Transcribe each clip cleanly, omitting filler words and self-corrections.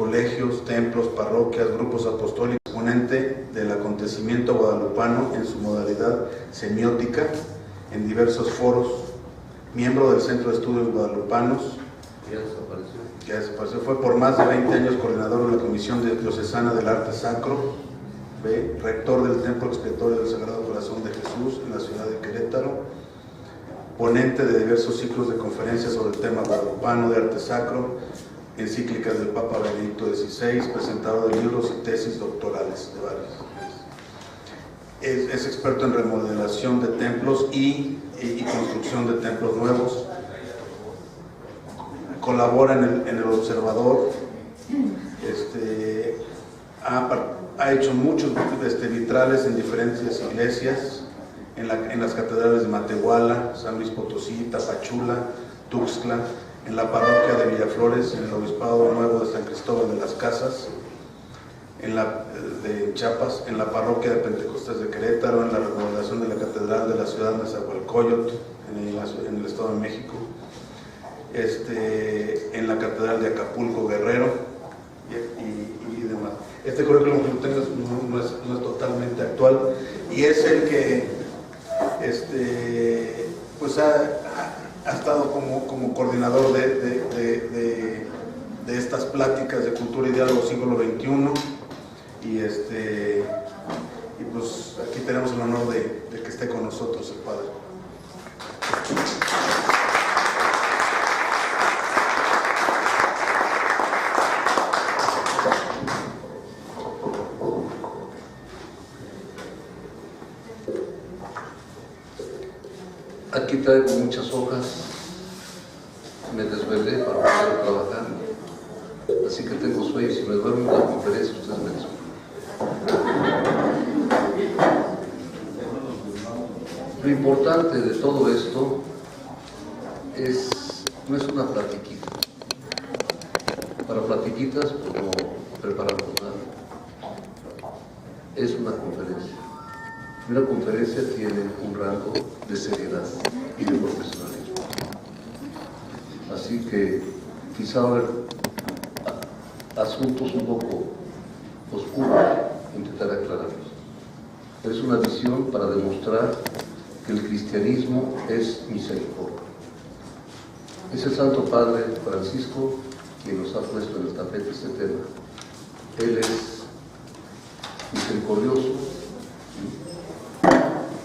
colegios, templos, parroquias, grupos apostólicos, exponente del acontecimiento guadalupano en su modalidad semiótica en diversos foros, miembro del Centro de Estudios Guadalupanos, que desapareció, fue por más de 20 años coordinador de la Comisión Diocesana del Arte Sacro, rector del Templo Expiatorio del Sagrado Corazón de Jesús en la ciudad de Querétaro, ponente de diversos ciclos de conferencias sobre el tema guadalupano de arte sacro, encíclicas del Papa Benedicto XVI, presentador de libros y tesis doctorales de varios. Es experto en remodelación de templos y construcción de templos nuevos. Colabora en el Observador. Ha hecho muchos vitrales en diferentes iglesias, en las catedrales de Matehuala, San Luis Potosí, Tapachula, Tuxtla, en la parroquia de Villaflores, en el Obispado Nuevo de San Cristóbal de las Casas, de Chiapas, en la parroquia de Pentecostés de Querétaro, en la remodelación de la catedral de la ciudad de Nezahualcóyotl, en el Estado de México, en la catedral de Acapulco, Guerrero, y demás. Este currículum que tengo no es totalmente actual, y es el que pues ha estado como coordinador de estas pláticas de cultura y diálogo siglo XXI, y pues aquí tenemos el honor de que esté con nosotros el Padre. Aquí traigo muchas hojas, me desvelé para poder trabajar, así que tengo sueño. Si me duermo en la conferencia, ustedes me disculpan. Lo importante de todo esto no es una platiquita. Para platiquitas pues no preparamos nada. Es una conferencia. Una conferencia tiene un rango de seriedad y de profesionalismo. Así que quizá haber asuntos un poco oscuros, intentar aclararlos. Es una visión para demostrar que el cristianismo es misericordia. Es el Santo Padre Francisco quien nos ha puesto en el tapete este tema. Él es misericordioso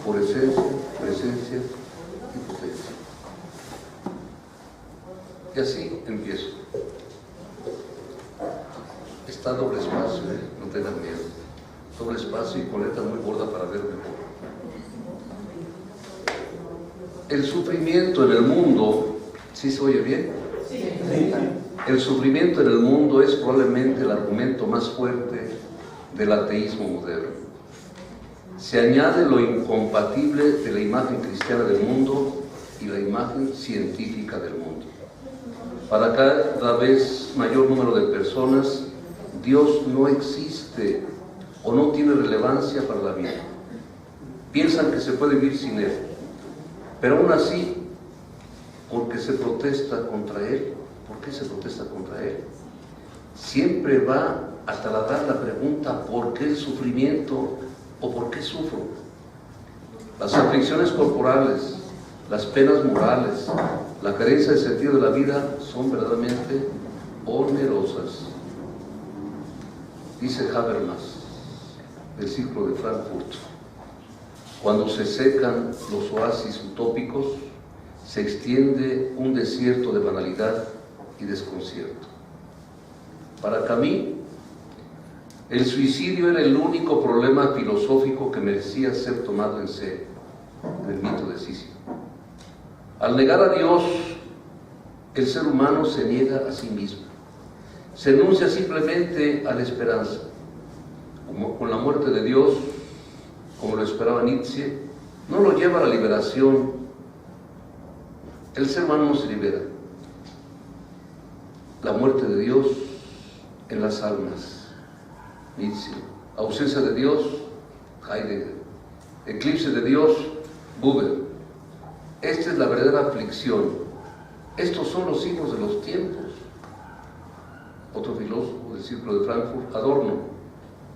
por esencia, presencia y potencia. Y así empiezo. Está doble espacio, no tengan miedo. Doble espacio y con letra muy gorda para ver mejor. El sufrimiento en el mundo, ¿sí se oye bien? Sí. El sufrimiento en el mundo es probablemente el argumento más fuerte del ateísmo moderno. Se añade lo incompatible de la imagen cristiana del mundo y la imagen científica del mundo. Para cada vez mayor número de personas, Dios no existe o no tiene relevancia para la vida. Piensan que se puede vivir sin Él, pero aún así, porque se protesta contra Él. ¿Por qué se protesta contra Él? Siempre va a trasladar la pregunta: ¿por qué el sufrimiento? ¿O por qué sufro? Las aflicciones corporales, las penas morales, la carencia de sentido de la vida son verdaderamente onerosas. Dice Habermas, del Círculo de Frankfurt: cuando se secan los oasis utópicos, se extiende un desierto de banalidad y desconcierto. Para Camus, el suicidio era el único problema filosófico que merecía ser tomado en serio, en el mito de Sísifo. Al negar a Dios, el ser humano se niega a sí mismo. Se renuncia simplemente a la esperanza. Como con la muerte de Dios, como lo esperaba Nietzsche, no lo lleva a la liberación. El ser humano no se libera. La muerte de Dios en las almas. Nietzsche. Ausencia de Dios, Heidegger. Eclipse de Dios, Buber. Esta es la verdadera aflicción. Estos son los signos de los tiempos. otro filósofo del Círculo de Frankfurt, Adorno,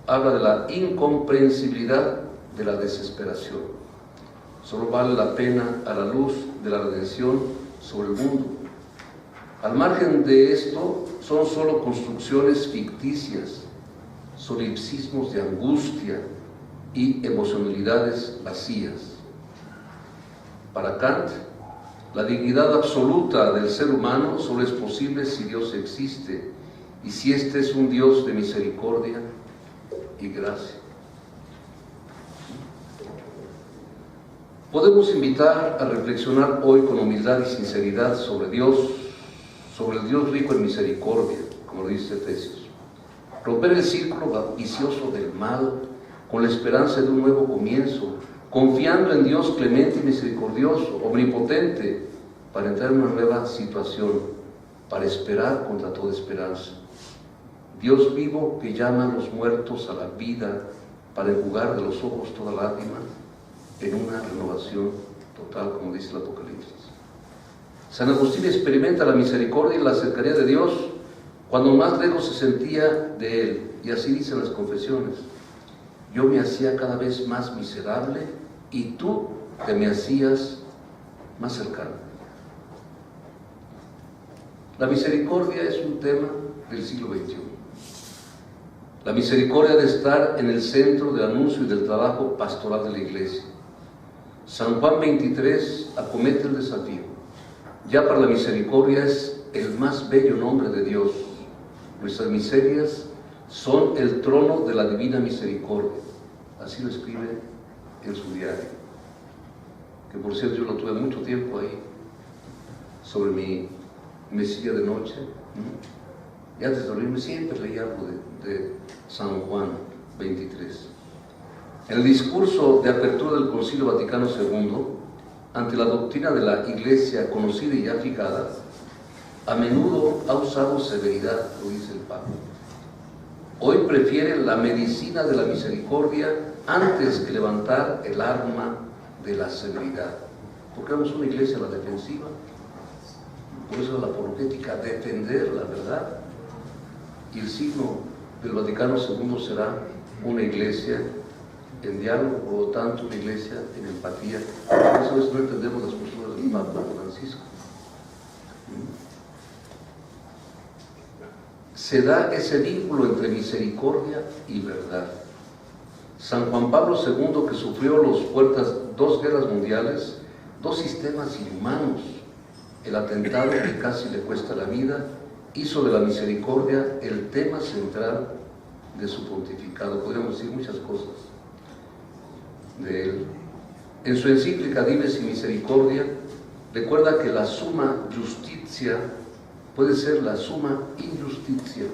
habla de la incomprensibilidad de la desesperación. Solo vale la pena a la luz de la redención sobre el mundo. Al margen de esto, son solo construcciones ficticias, solipsismos de angustia y emocionalidades vacías. Para Kant, la dignidad absoluta del ser humano solo es posible si Dios existe y si éste es un Dios de misericordia y gracia. Podemos invitar a reflexionar hoy con humildad y sinceridad sobre Dios, sobre el Dios rico en misericordia, como dice Efesios. Romper el círculo vicioso del mal con la esperanza de un nuevo comienzo, confiando en Dios clemente y misericordioso, omnipotente, para entrar en una nueva situación, para esperar contra toda esperanza. Dios vivo que llama a los muertos a la vida, para enjugar de los ojos toda lágrima, en una renovación total, como dice el Apocalipsis. San Agustín experimenta la misericordia y la cercanía de Dios cuando más lejos se sentía de Él, y así dicen las confesiones: yo me hacía cada vez más miserable y tú te me hacías más cercano. La misericordia es un tema del siglo XXI. La misericordia debe estar en el centro del anuncio y del trabajo pastoral de la Iglesia. San Juan 23 acomete el desafío. Ya para la misericordia es el más bello nombre de Dios. Nuestras miserias son el trono de la divina misericordia. Así lo escribe en su diario, que por cierto yo lo tuve mucho tiempo ahí, sobre mi mesilla de noche, y antes de dormirme siempre leía algo de San Juan 23. En el discurso de apertura del Concilio Vaticano II, ante la doctrina de la Iglesia conocida y ya fijada, a menudo ha usado severidad, lo dice el Papa. Hoy prefiere la medicina de la misericordia antes que levantar el arma de la severidad. Porque éramos una iglesia a la defensiva. Por eso la apologética, defender la verdad. Y el signo del Vaticano II será una iglesia en diálogo, por lo tanto una iglesia en empatía. Por eso no entendemos las posturas del Papa Francisco. Se da ese vínculo entre misericordia y verdad. San Juan Pablo II, que sufrió dos guerras mundiales, dos sistemas inhumanos, el atentado que casi le cuesta la vida, hizo de la misericordia el tema central de su pontificado. Podríamos decir muchas cosas de él. En su encíclica Dives y Misericordia, recuerda que la summa justitia puede ser la summa injusticia.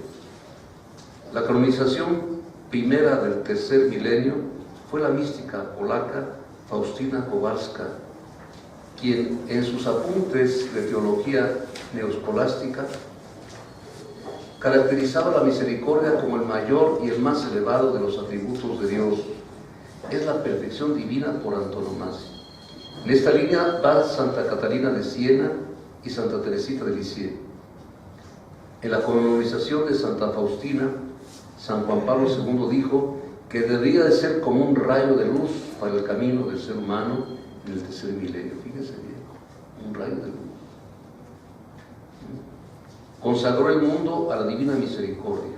La canonización primera del tercer milenio fue la mística polaca Faustina Kowalska, quien en sus apuntes de teología neoscolástica caracterizaba la misericordia como el mayor y el más elevado de los atributos de Dios. Es la perfección divina por antonomasia. En esta línea va Santa Catalina de Siena y Santa Teresita de Lisieux. En la canonización de Santa Faustina, San Juan Pablo II dijo que debería de ser como un rayo de luz para el camino del ser humano en el tercer milenio. Fíjense bien, un rayo de luz. Consagró el mundo a la divina misericordia.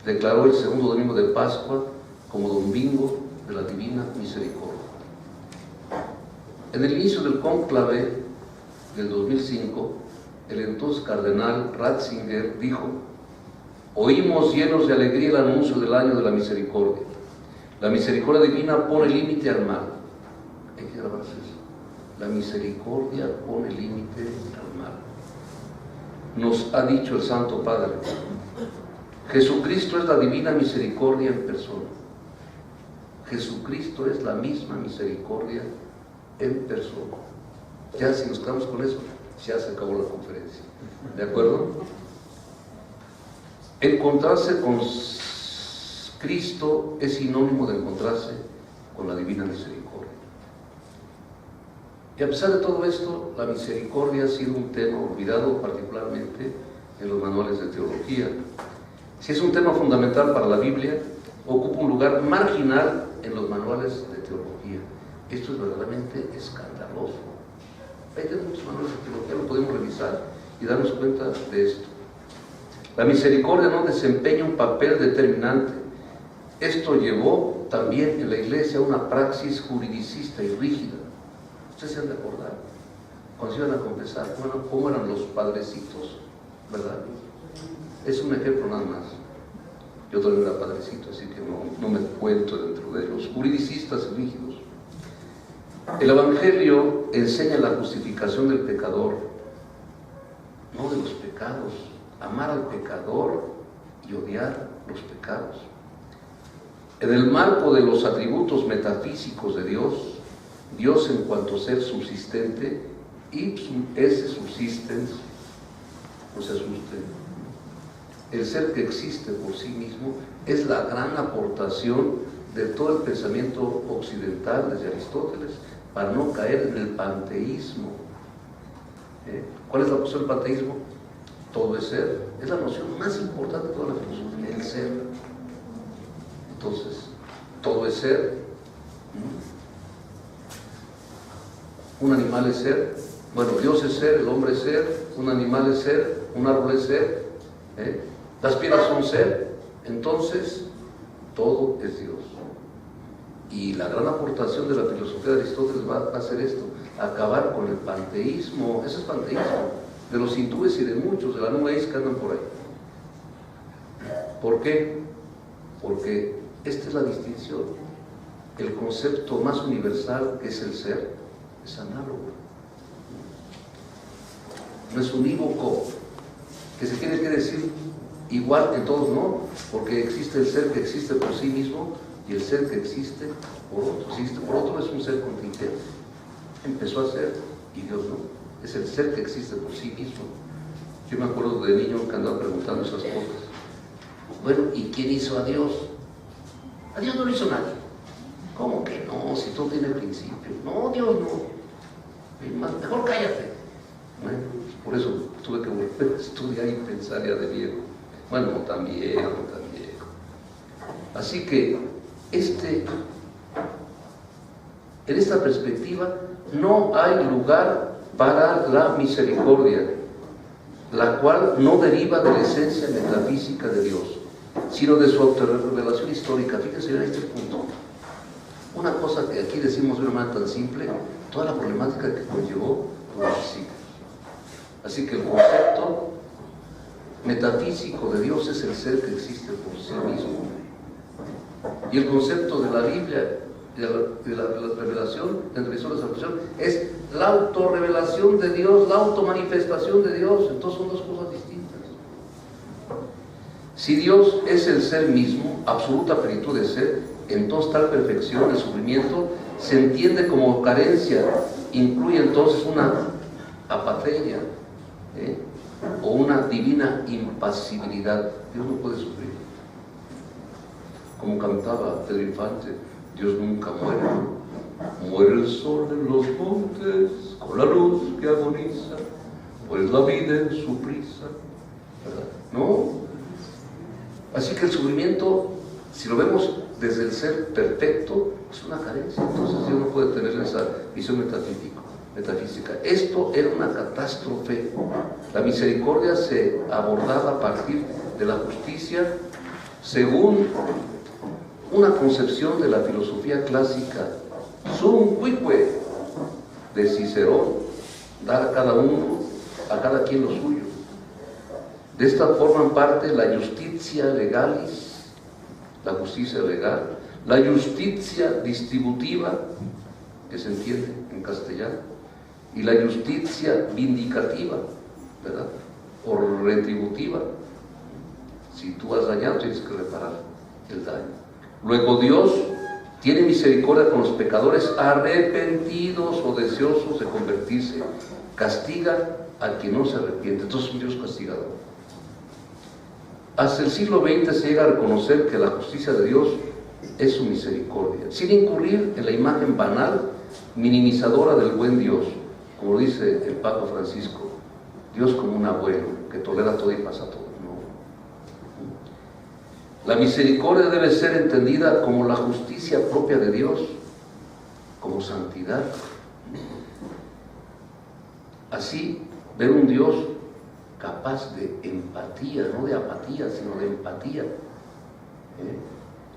Declaró el segundo domingo de Pascua como domingo de la divina misericordia. En el inicio del cónclave del 2005, el entonces cardenal Ratzinger dijo: oímos llenos de alegría el anuncio del año de la misericordia. La misericordia divina pone límite al mal. Hay que grabarse eso. La misericordia pone límite al mal. Nos ha dicho el Santo Padre: Jesucristo es la divina misericordia en persona. Jesucristo es la misma misericordia en persona. Ya si nos quedamos con eso, ya se acabó la conferencia. ¿De acuerdo? Encontrarse con Cristo es sinónimo de encontrarse con la divina misericordia. Y a pesar de todo esto, la misericordia ha sido un tema olvidado particularmente en los manuales de teología. Si es un tema fundamental para la Biblia, ocupa un lugar marginal en los manuales de teología. Esto es verdaderamente escandaloso. Ahí tenemos manuales de teología, lo podemos revisar y darnos cuenta de esto. La misericordia no desempeña un papel determinante. Esto llevó también en la Iglesia a una praxis juridicista y rígida. Ustedes se han de acordar, cuando se iban a confesar, cómo eran los padrecitos, ¿verdad? Es un ejemplo nada más. Yo también era padrecito, así que no me cuento dentro de los juridicistas rígidos. El Evangelio enseña la justificación del pecador, no de los pecados. Amar al pecador y odiar los pecados. En el marco de los atributos metafísicos de Dios, Dios en cuanto ser subsistente, ipsum esse subsistens, no se asusten, el ser que existe por sí mismo es la gran aportación de todo el pensamiento occidental desde Aristóteles para no caer en el panteísmo. ¿Cuál es la posición del panteísmo? Todo es ser. Es la noción más importante de toda la filosofía, el ser. Entonces, todo es ser. Un animal es ser. Bueno, Dios es ser, el hombre es ser, un animal es ser, un árbol es ser, las piedras son ser. Entonces, todo es Dios. Y la gran aportación de la filosofía de Aristóteles va a hacer esto, acabar con el panteísmo. Ese es panteísmo de los hindúes y de muchos, de la New Age que andan por ahí. ¿Por qué? Porque esta es la distinción. El concepto más universal, que es el ser, es análogo. No es unívoco, que se tiene que decir igual en todos, no, porque existe el ser que existe por sí mismo y el ser que existe por otro. Si existe por otro es un ser contingente. Empezó a ser y Dios no. Es el ser que existe por sí mismo. Yo me acuerdo de niño que andaba preguntando esas cosas. Bueno, ¿y quién hizo a Dios? A Dios no lo hizo nadie. ¿Cómo que no? Si todo tiene principio. No, Dios no. Mejor cállate. Bueno, por eso tuve que volver a estudiar y pensar ya de viejo. Bueno, no tan viejo, no tan viejo. Así que, en esta perspectiva, no hay lugar para la misericordia, la cual no deriva de la esencia metafísica de Dios, sino de su autorrevelación histórica. Fíjense en este punto. Una cosa que aquí decimos de una manera tan simple, toda la problemática que conllevó los siglos. Así que el concepto metafísico de Dios es el ser que existe por sí mismo. Y el concepto de la Biblia, de la revelación, de la salvación, es la autorrevelación de Dios, la automanifestación de Dios. Entonces son dos cosas distintas. Si Dios es el ser mismo, absoluta plenitud de ser, entonces tal perfección, el sufrimiento, se entiende como carencia, incluye entonces una apatía, o una divina impasibilidad. Dios no puede sufrir. Como cantaba Pedro Infante, Dios nunca muere. Muere el sol en los montes con la luz que agoniza, pues la vida en su prisa, ¿verdad? No. Así que el sufrimiento, si lo vemos desde el ser perfecto, es una carencia. Entonces Dios no puede tener esa visión metafísica. Esto era una catástrofe. La misericordia se abordaba a partir de la justicia según una concepción de la filosofía clásica, sum cuique, de Cicerón, dar a cada uno, a cada quien lo suyo. De esta forman parte la justitia legalis, la justicia legal, la justicia distributiva, que se entiende en castellano, y la justicia vindicativa, ¿verdad? O retributiva. Si tú has dañado, tienes que reparar el daño. Luego Dios tiene misericordia con los pecadores arrepentidos o deseosos de convertirse. Castiga al que no se arrepiente. Entonces es un Dios castigador. Hasta el siglo XX se llega a reconocer que la justicia de Dios es su misericordia, sin incurrir en la imagen banal, minimizadora del buen Dios, como dice el Papa Francisco, Dios como un abuelo, que tolera todo y pasa todo. No. La misericordia debe ser entendida como la justicia propia de Dios, como santidad. Así, ver un Dios capaz de empatía, no de apatía, sino de empatía.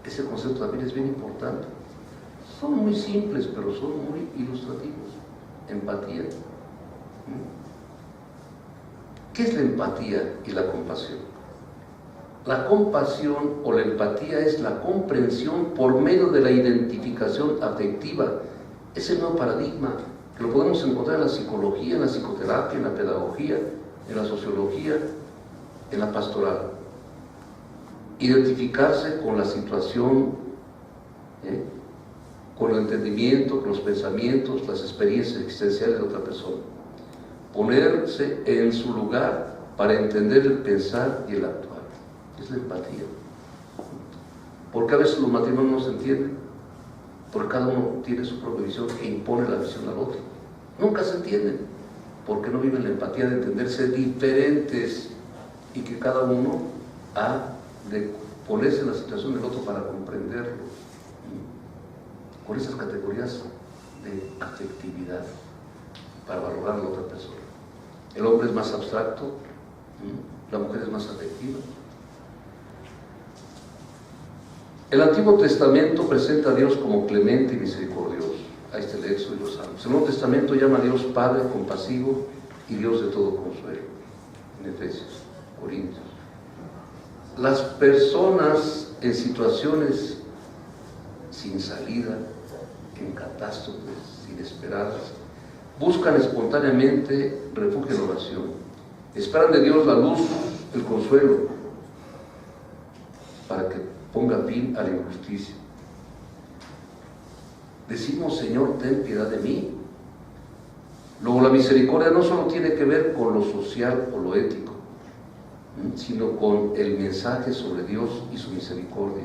Ese concepto también es bien importante. Son muy simples, pero son muy ilustrativos. Empatía. ¿Qué es la empatía y la compasión? La compasión o la empatía es la comprensión por medio de la identificación afectiva. Es el nuevo paradigma que lo podemos encontrar en la psicología, en la psicoterapia, en la pedagogía, en la sociología, en la pastoral. Identificarse con la situación, con el entendimiento, con los pensamientos, las experiencias existenciales de otra persona. Ponerse en su lugar para entender el pensar y el actuar. Es la empatía. Porque a veces los matrimonios no se entienden, porque cada uno tiene su propia visión e impone la visión al otro. Nunca se entienden, porque no viven la empatía de entenderse diferentes y que cada uno ha de ponerse en la situación del otro para comprenderlo, con esas categorías de afectividad, para valorar a la otra persona. El hombre es más abstracto, la mujer es más afectiva. El Antiguo Testamento presenta a Dios como clemente y misericordioso. Ahí está el Éxodo y los Salmos. El Nuevo Testamento llama a Dios Padre compasivo y Dios de todo consuelo. En Efesios, Corintios. Las personas en situaciones sin salida, en catástrofes inesperadas, buscan espontáneamente refugio en oración. Esperan de Dios la luz, el consuelo, para que ponga fin a la injusticia. Decimos, Señor, ten piedad de mí. Luego, la misericordia no solo tiene que ver con lo social o lo ético, sino con el mensaje sobre Dios y su misericordia.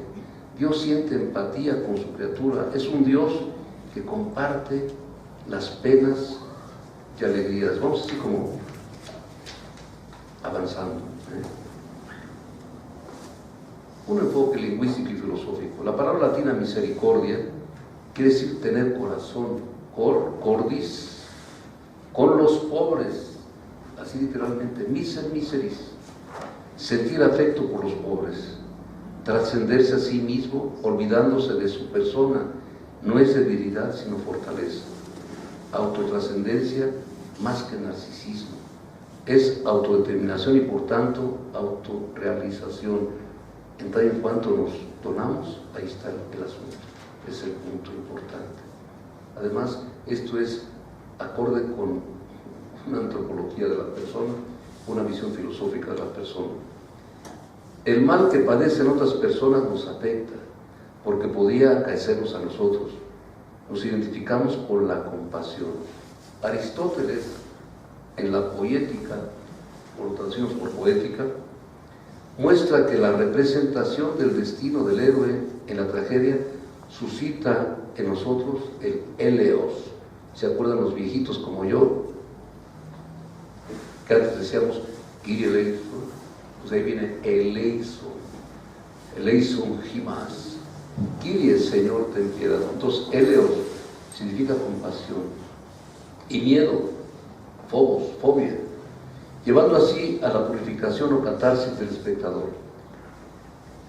Dios siente empatía con su criatura. Es un Dios que comparte las penas y alegrías. Vamos así como avanzando. Un enfoque lingüístico y filosófico. La palabra latina misericordia quiere decir tener corazón, cordis, con los pobres, así literalmente, miseris, sentir afecto por los pobres, trascenderse a sí mismo, olvidándose de su persona, no es debilidad sino fortaleza, autotrascendencia más que narcisismo, es autodeterminación y por tanto autorrealización. En tal en cuanto nos donamos, ahí está el asunto, es el punto importante. Además, esto es acorde con una antropología de la persona, una visión filosófica de la persona. El mal que padecen otras personas nos afecta, porque podría acaecernos a nosotros. Nos identificamos con la compasión. Aristóteles, en la Poética, por lo traducimos por Poética, muestra que la representación del destino del héroe en la tragedia suscita en nosotros el eleos. ¿Se acuerdan los viejitos como yo? Que antes decíamos Kyrie eleison, pues ahí viene eleison, eleison himas. Kyrie, Señor, ten piedad. Entonces, eleos significa compasión y miedo, phobos, fobia, llevando así a la purificación o catarsis del espectador.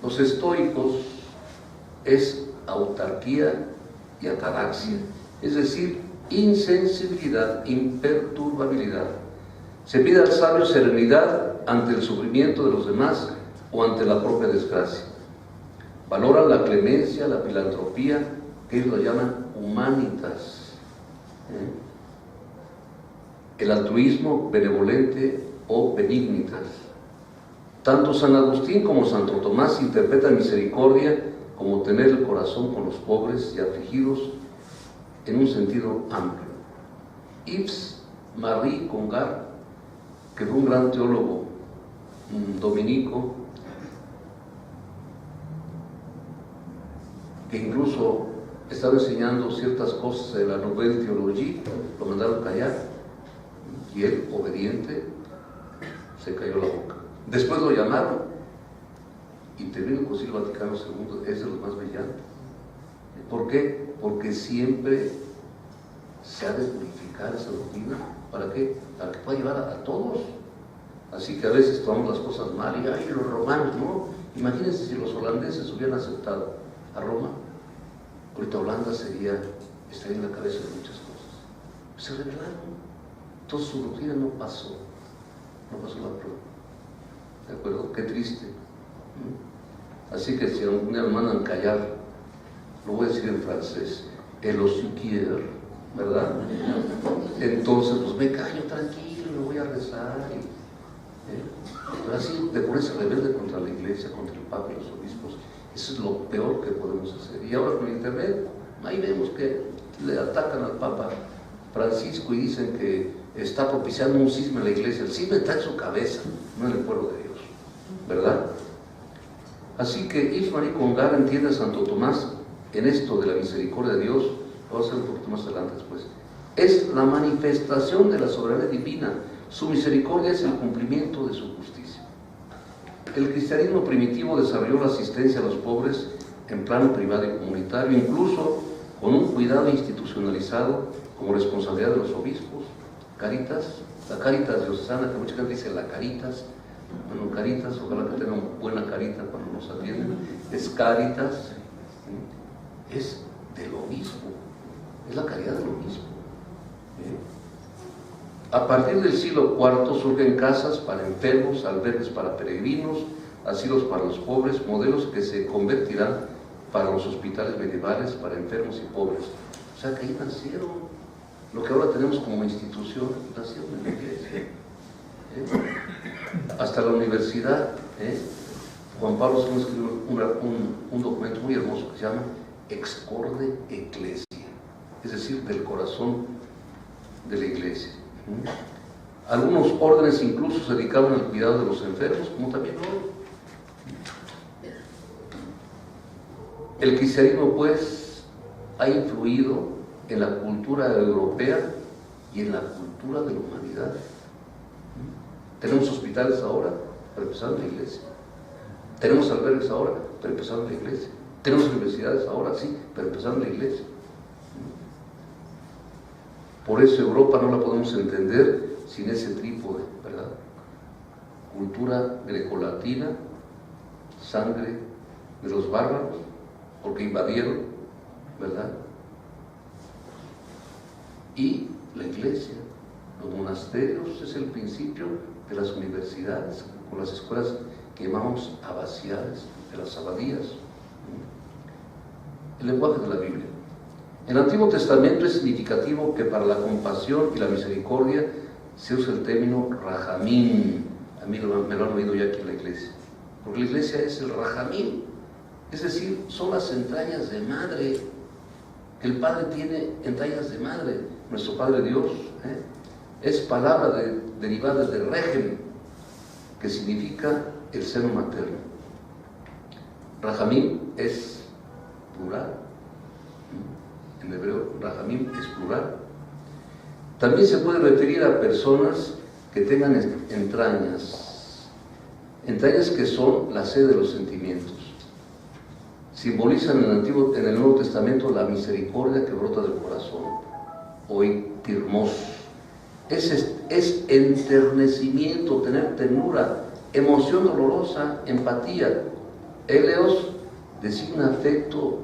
Los estoicos es autarquía y ataraxia, es decir, insensibilidad, imperturbabilidad. Se pide al sabio serenidad ante el sufrimiento de los demás o ante la propia desgracia. Valoran la clemencia, la filantropía, que ellos lo llaman humanitas. El altruismo benevolente o benignitas. Tanto San Agustín como Santo Tomás interpretan misericordia como tener el corazón con los pobres y afligidos en un sentido amplio. Yves Marie Congar, que fue un gran teólogo dominico, que incluso estaba enseñando ciertas cosas de la Nouvelle Théologie, lo mandaron callar, y él, obediente, se cayó la boca. Después lo llamaron y terminó el Concilio Vaticano II, es de los más brillantes. ¿Por qué? Porque siempre se ha de purificar esa doctrina. ¿Para qué? Para que pueda llevar a todos. Así que a veces tomamos las cosas mal y ¡ay, los romanos! No, imagínense si los holandeses hubieran aceptado a Roma, ahorita Holanda estaría en la cabeza de muchas cosas. Se rebelaron, entonces su doctrina no pasó la prueba. ¿De acuerdo? Qué triste. Así que si algún día me mandan callar, lo voy a decir en francés, el osiquier, ¿verdad? Entonces, pues me callo tranquilo, me voy a rezar. Pero así, de ponerse rebelde contra la iglesia, contra el Papa y los obispos, eso es lo peor que podemos hacer. Y ahora con internet, ahí vemos que le atacan al Papa Francisco y dicen que está propiciando un cisma en la iglesia. El cisma está en su cabeza, no en el pueblo de Dios, ¿verdad? Así que Yves Marie Congar entiende a Santo Tomás en esto de la misericordia de Dios, lo voy a hacer un poquito más adelante después. Es la manifestación de la soberanía divina. Su misericordia es el cumplimiento de su justicia. El cristianismo primitivo desarrolló la asistencia a los pobres en plano privado y comunitario, incluso con un cuidado institucionalizado como responsabilidad de los obispos. Caritas, la Caritas diocesana, que mucha gente dice la Caritas. Bueno, Caritas, ojalá que tengan buena carita cuando nos atienden. Es Caritas, es del obispo, es la caridad del obispo. A partir del siglo IV surgen casas para enfermos, albergues para peregrinos, asilos para los pobres, modelos que se convertirán para los hospitales medievales, para enfermos y pobres. O sea que ahí nacieron, lo que ahora tenemos como institución, nacieron en la iglesia. Hasta la universidad, Juan Pablo II escribió un documento muy hermoso que se llama Ex Corde Ecclesia, es decir, del corazón de la iglesia. Algunos órdenes incluso se dedicaban al cuidado de los enfermos, como también hoy. El cristianismo, pues, ha influido en la cultura europea y en la cultura de la humanidad. Tenemos hospitales ahora, pero empezaron en la iglesia. Tenemos albergues ahora, pero empezaron en la iglesia. Tenemos universidades ahora, sí, pero empezaron en la iglesia. Por eso Europa no la podemos entender sin ese trípode, ¿verdad? Cultura grecolatina, sangre de los bárbaros, porque invadieron, ¿verdad? Y la iglesia, los monasterios, es el principio de las universidades, con las escuelas que llamamos abaciales, de las abadías. El lenguaje de la Biblia. En el Antiguo Testamento es significativo que para la compasión y la misericordia se usa el término rajamín. A mí me lo han oído ya aquí en la iglesia. Porque la iglesia es el rajamín. Es decir, son las entrañas de madre. Que el Padre tiene entrañas de madre. Nuestro Padre Dios. Es palabra derivada de régimen, que significa el seno materno. Rajamín es plural. En hebreo, rajamim es plural. También se puede referir a personas que tengan entrañas que son la sede de los sentimientos. Simbolizan en el Nuevo Testamento la misericordia que brota del corazón. Hoy, tirmos. Es enternecimiento, tener ternura, emoción dolorosa, empatía. Eleos designa afecto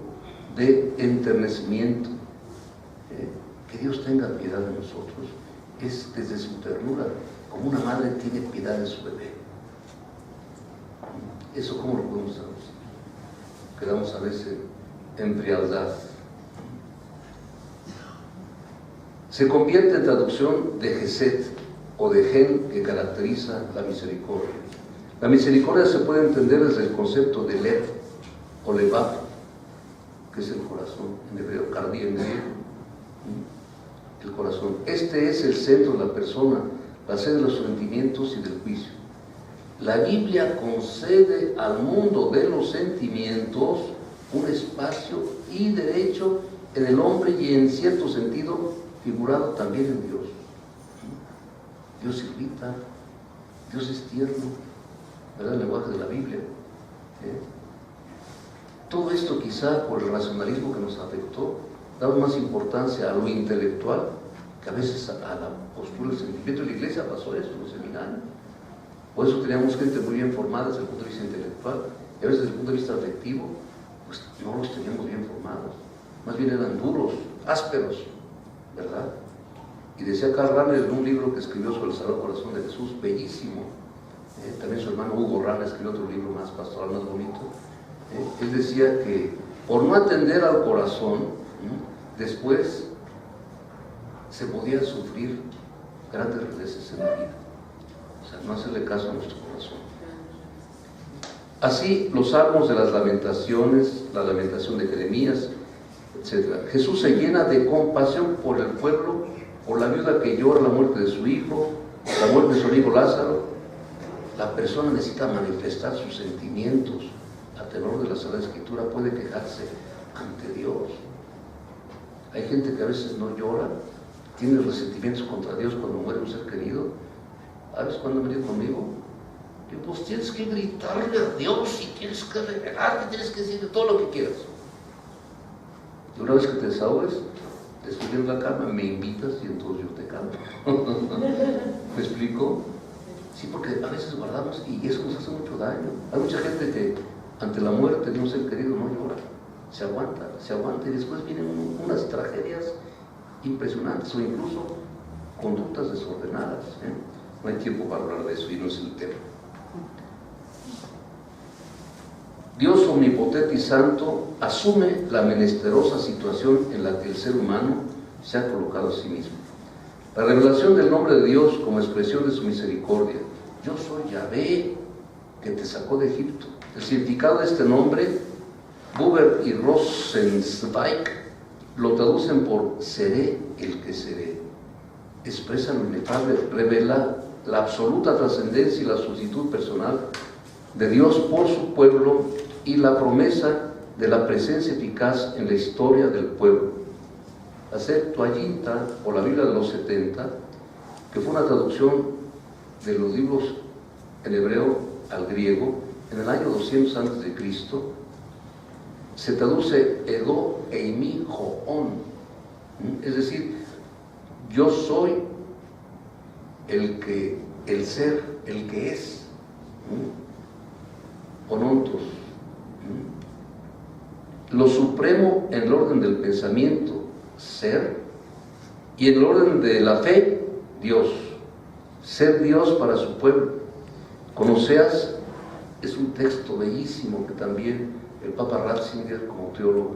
de enternecimiento. Que Dios tenga piedad de nosotros es desde su ternura, como una madre tiene piedad de su bebé. Eso cómo lo podemos saber. Quedamos a veces en frialdad. Se convierte en traducción de Gesed o de Gen, que caracteriza la misericordia. La misericordia se puede entender desde el concepto de Lev o Levav, que es el corazón, en hebreo, cardia en griego, el corazón. Este es el centro de la persona, la sede de los sentimientos y del juicio. La Biblia concede al mundo de los sentimientos un espacio y derecho en el hombre y en cierto sentido figurado también en Dios. Dios irrita, Dios es tierno, ¿verdad? El lenguaje de la Biblia. Todo esto quizá por el racionalismo que nos afectó, damos más importancia a lo intelectual que a veces a la postura del sentimiento. En la iglesia pasó eso, en los seminarios. Por eso teníamos gente muy bien formada desde el punto de vista intelectual, y a veces desde el punto de vista afectivo, pues no los teníamos bien formados. Más bien eran duros, ásperos, ¿verdad? Y decía Karl Rahner en un libro que escribió sobre el Sagrado Corazón de Jesús, bellísimo. También su hermano Hugo Rahner escribió otro libro más pastoral, más bonito. Él decía que por no atender al corazón, después se podía sufrir grandes reveses en la vida. O sea, no hacerle caso a nuestro corazón. Así, los salmos de las lamentaciones, la lamentación de Jeremías, etc. Jesús se llena de compasión por el pueblo, por la viuda que llora la muerte de su hijo, la muerte de su amigo Lázaro. La persona necesita manifestar sus sentimientos. A tenor de la Sagrada Escritura puede quejarse ante Dios. Hay gente que a veces no llora, tiene resentimientos contra Dios cuando muere un ser querido. ¿Sabes cuándo venía conmigo? Digo, pues tienes que gritarle a Dios y tienes que revelarte, tienes que decirle todo lo que quieras. Y una vez que te desahogues, te subes en la cama, me invitas y entonces yo te canto. ¿Me explico? Sí, porque a veces guardamos y eso nos hace mucho daño. Hay mucha gente que ante la muerte de un ser querido no llora, se aguanta y después vienen unas tragedias impresionantes o incluso conductas desordenadas. No hay tiempo para hablar de eso y no es el tema. Dios omnipotente y santo asume la menesterosa situación en la que el ser humano se ha colocado a sí mismo. La revelación del nombre de Dios como expresión de su misericordia. Yo soy Yahvé, que te sacó de Egipto. El significado de este nombre, Buber y Rosenzweig lo traducen por seré el que seré. Expresa lo inefable, revela la absoluta trascendencia y la solicitud personal de Dios por su pueblo y la promesa de la presencia eficaz en la historia del pueblo. La Septuaginta, o la Biblia de los 70, que fue una traducción de los libros en hebreo al griego, en el año 200 a.C., se traduce Edo Eimi Joon, es decir, yo soy el ser, el que es, Onontos, lo supremo en el orden del pensamiento, ser, y en el orden de la fe, Dios, ser Dios para su pueblo. Con Oseas es un texto bellísimo que también el Papa Ratzinger, como teólogo,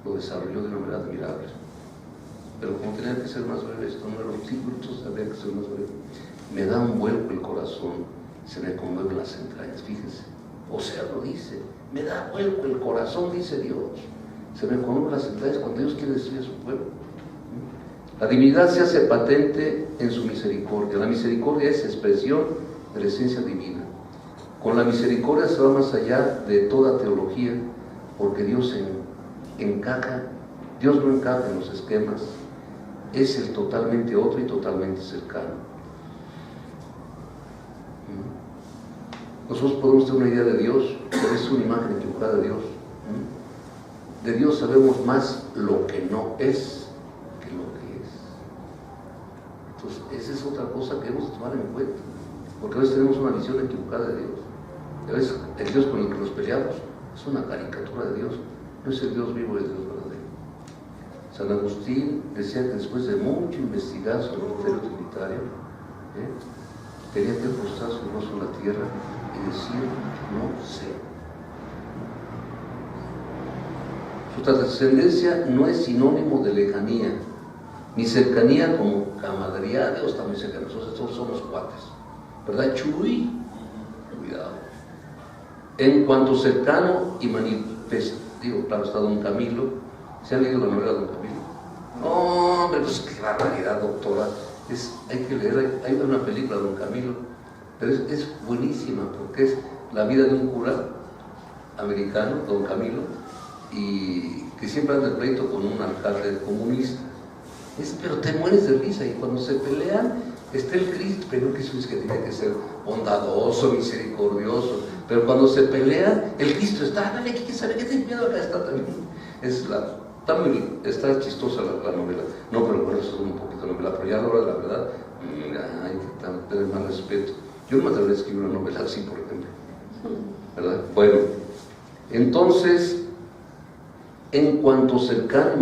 lo desarrolló de una manera admirable. Pero como tenía que ser más breve, esto no era los 5 minutos, había que ser más breve. Me da un vuelco el corazón, se me conmueven las entrañas, fíjense. Oseas lo dice, me da vuelco el corazón, dice Dios. Se me conmueven las entrañas cuando Dios quiere decir a su pueblo. La divinidad se hace patente en su misericordia. La misericordia es expresión de la esencia divina. Con la misericordia se va más allá de toda teología, porque Dios no encaja en los esquemas, es el totalmente otro y totalmente cercano. Nosotros podemos tener una idea de Dios, pero es una imagen equivocada de Dios. De Dios sabemos más lo que no es que lo que es. Entonces, esa es otra cosa que hemos de tomar en cuenta, porque a veces tenemos una visión equivocada de Dios. A veces el Dios con el que nos peleamos es una caricatura de Dios, no es el Dios vivo, es el Dios verdadero. San Agustín decía que después de mucho investigar sobre el misterio trinitario, tenía que postrar su rostro en la tierra y decir, no sé. Su trascendencia no es sinónimo de lejanía, ni cercanía como camaradería. Dios está muy cerca de nosotros, todos somos cuates, ¿verdad? Chuy, cuidado. En cuanto cercano y manifestivo, claro, está Don Camilo. ¿Se han leído la novela de Don Camilo? No, hombre, pues qué barbaridad, doctora. Hay que leer, hay una película de Don Camilo, pero es buenísima porque es la vida de un cura americano, Don Camilo, y que siempre anda en pleito con un alcalde comunista. Pero te mueres de risa, y cuando se pelean, Está el Cristo, pero que es que tiene que ser bondadoso, misericordioso. Pero cuando se pelea, el Cristo está, dale, ¿qué sabe? ¿Qué tienes miedo? Acá está también. Está chistosa la novela. No, pero bueno, eso es un poquito de novela. Pero ya a la hora de la verdad, hay que tener más respeto. Yo no me atrevería a escribir una novela así, por ejemplo. ¿Verdad? Bueno, entonces, en cuanto cercano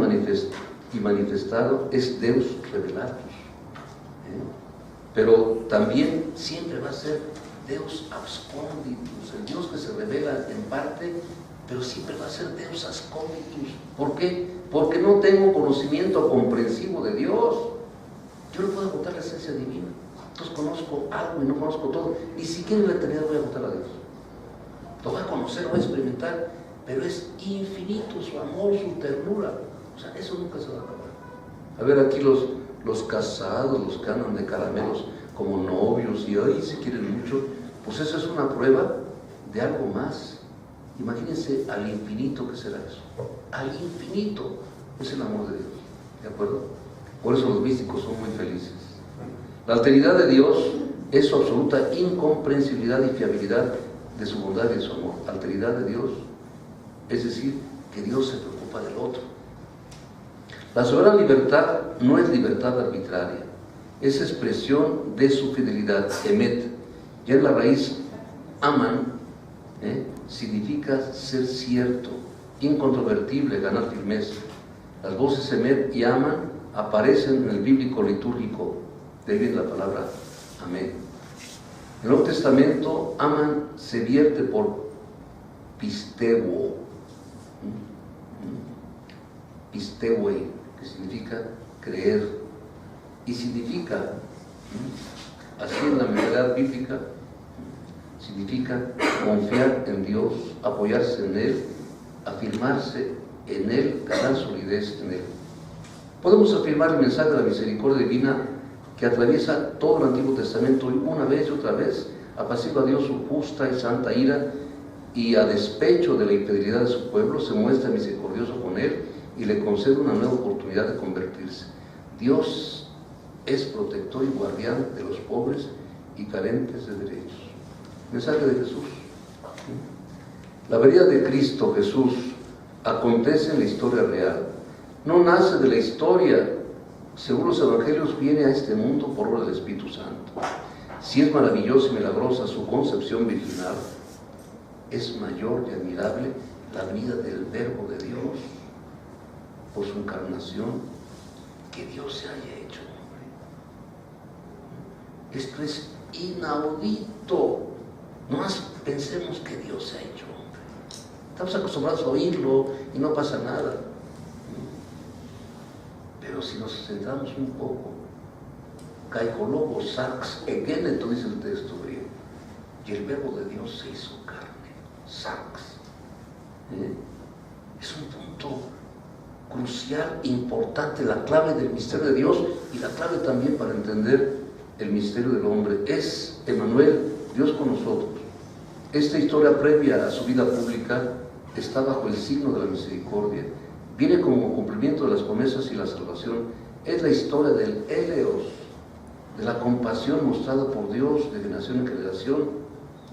y manifestado, es Deus revelatus. Pero también siempre va a ser Deus absconditus, el Dios que se revela en parte, pero siempre va a ser Deus absconditus. ¿Por qué? Porque no tengo conocimiento comprensivo de Dios. Yo no puedo agotar la esencia divina. Entonces conozco algo y no conozco todo. Ni siquiera en la eternidad voy a agotar a Dios. Lo voy a conocer, lo voy a experimentar, pero es infinito su amor, su ternura. O sea, eso nunca se va a acabar. A ver, aquí los casados, los que andan de caramelos como novios y hoy se quieren mucho, pues eso es una prueba de algo más. Imagínense al infinito que será eso. Al infinito es el amor de Dios, ¿de acuerdo? Por eso los místicos son muy felices. La alteridad de Dios es su absoluta incomprensibilidad y fiabilidad de su bondad y de su amor. Alteridad de Dios, es decir, que Dios se preocupa del otro. La soberana libertad no es libertad arbitraria, es expresión de su fidelidad, emet. Ya en la raíz aman, significa ser cierto, incontrovertible, ganar firmeza. Las voces emet y aman aparecen en el bíblico litúrgico, de ahí viene la palabra amén. En el Nuevo Testamento, aman se vierte por pisteuo, pisteuei, que significa creer, y significa, así en la mentalidad bíblica, significa confiar en Dios, apoyarse en Él, afirmarse en Él, ganar solidez en Él. Podemos afirmar el mensaje de la misericordia divina que atraviesa todo el Antiguo Testamento y una vez y otra vez apacigua a Dios su justa y santa ira, y a despecho de la infidelidad de su pueblo se muestra misericordioso con él y le concede una nueva oportunidad de convertirse. Dios es protector y guardián de los pobres y carentes de derechos. Mensaje de Jesús. La venida de Cristo Jesús acontece en la historia real. No nace de la historia. Según los evangelios, viene a este mundo por obra del Espíritu Santo. Si es maravillosa y milagrosa su concepción virginal, es mayor y admirable la venida del Verbo de Dios por su encarnación, que Dios se haya hecho hombre. Esto es inaudito. No más pensemos que Dios se ha hecho hombre. Estamos acostumbrados a oírlo y no pasa nada. Pero si nos centramos un poco, Kaikologo sarx egeneto, dice el texto griego, y el Verbo de Dios se hizo carne, sarx. Es un punto crucial, importante, la clave del misterio de Dios y la clave también para entender el misterio del hombre. Es Emmanuel, Dios con nosotros. Esta historia previa a su vida pública está bajo el signo de la misericordia. Viene como cumplimiento de las promesas y la salvación. Es la historia del Eleos, de la compasión mostrada por Dios de generación en generación.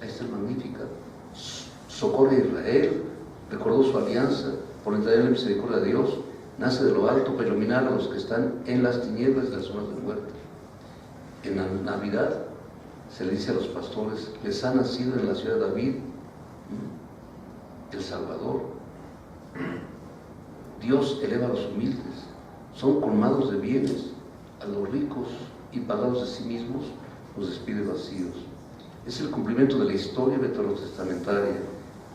Esta es magnífica. Socorre a Israel, recordó su alianza por entregar la misericordia de Dios, nace de lo alto para iluminar a los que están en las tinieblas de las zonas de muerte. En la Navidad se le dice a los pastores, les ha nacido en la ciudad de David el Salvador. Dios eleva a los humildes, son colmados de bienes, a los ricos y pagados de sí mismos los despide vacíos. Es el cumplimiento de la historia veterotestamentaria,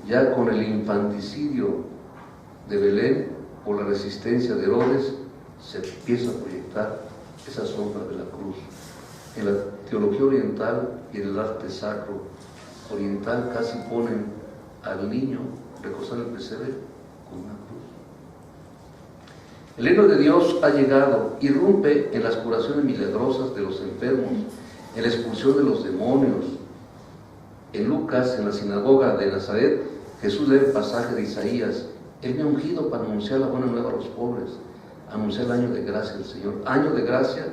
ya con el infanticidio de Belén por la resistencia de Herodes, se empieza a proyectar esa sombra de la cruz. En la teología oriental y en el arte sacro oriental casi ponen al niño recostado en el pesebre con una cruz. El reino de Dios ha llegado, irrumpe en las curaciones milagrosas de los enfermos, en la expulsión de los demonios. En Lucas, en la sinagoga de Nazaret, Jesús lee el pasaje de Isaías: Él me ha ungido para anunciar la buena nueva a los pobres, anunciar el año de gracia del Señor. Año de gracia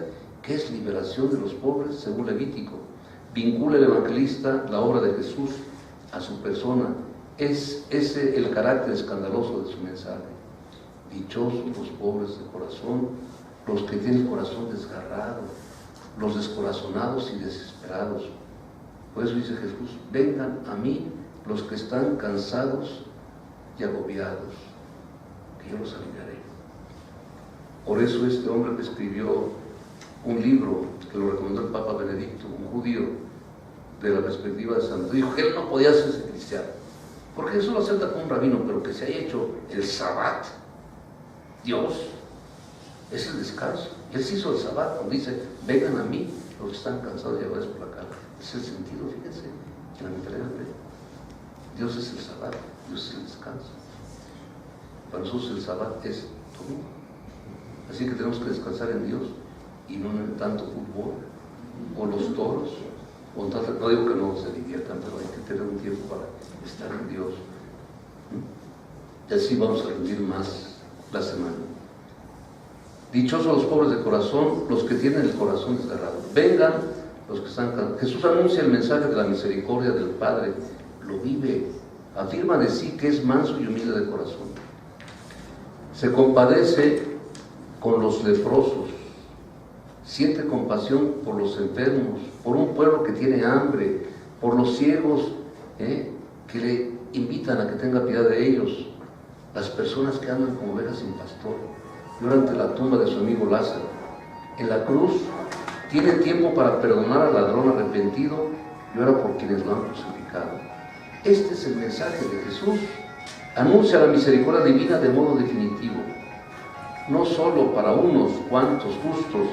que es liberación de los pobres según Levítico. Vincula el evangelista la obra de Jesús a su persona. Es ese el carácter escandaloso de su mensaje. Dichosos los pobres de corazón, los que tienen el corazón desgarrado, los descorazonados y desesperados. Por eso dice Jesús: vengan a mí los que están cansados y agobiados, que yo los aliviaré. Por eso este hombre que escribió un libro que lo recomendó el Papa Benedicto, un judío, de la perspectiva de Santo, dijo que él no podía hacerse cristiano, porque Jesús lo acepta como un rabino, pero que se haya hecho el Sabbat, Dios, es el descanso. Él se hizo el Sabbat cuando dice: vengan a mí los que están cansados y agobiados por la carne. Es el sentido, fíjense, en la mentalidad de Dios es el Sabbat, Dios es el descanso. Para nosotros el Sabbat es todo. Así que tenemos que descansar en Dios y no en tanto fútbol o los toros. No digo que no se diviertan, pero hay que tener un tiempo para estar en Dios. Y así vamos a rendir más la semana. Dichosos los pobres de corazón, los que tienen el corazón desgarrado. Vengan los que están cansados. Jesús anuncia el mensaje de la misericordia del Padre, lo vive, afirma de sí que es manso y humilde de corazón. Se compadece con los leprosos, siente compasión por los enfermos, por un pueblo que tiene hambre, por los ciegos que le invitan a que tenga piedad de ellos, las personas que andan como ovejas sin pastor. Llora ante la tumba de su amigo Lázaro. En la cruz tiene tiempo para perdonar al ladrón arrepentido, llora por quienes lo han crucificado. Este es el mensaje de Jesús. Anuncia la misericordia divina de modo definitivo, no solo para unos cuantos justos,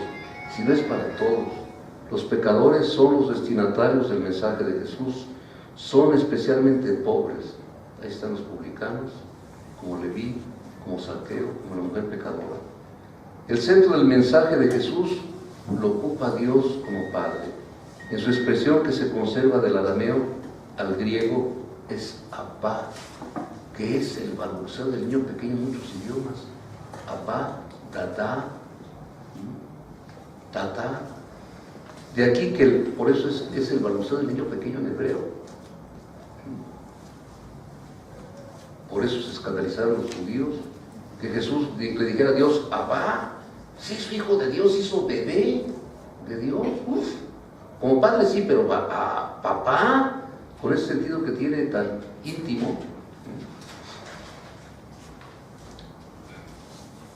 sino es para todos. Los pecadores son los destinatarios del mensaje de Jesús, son especialmente pobres. Ahí están los publicanos, como Leví, como Saqueo, como la mujer pecadora. El centro del mensaje de Jesús lo ocupa Dios como Padre. En su expresión que se conserva del arameo al griego es Abba, que es el balbuceo del niño pequeño en muchos idiomas. Abba, Dada, Tata. De aquí que por eso es el balbuceo del niño pequeño en hebreo. Por eso se escandalizaron los judíos, que Jesús le dijera a Dios: Abba, si es hijo de Dios, hizo bebé de Dios. Uf. Como padre sí, pero papá, con ese sentido que tiene tan íntimo.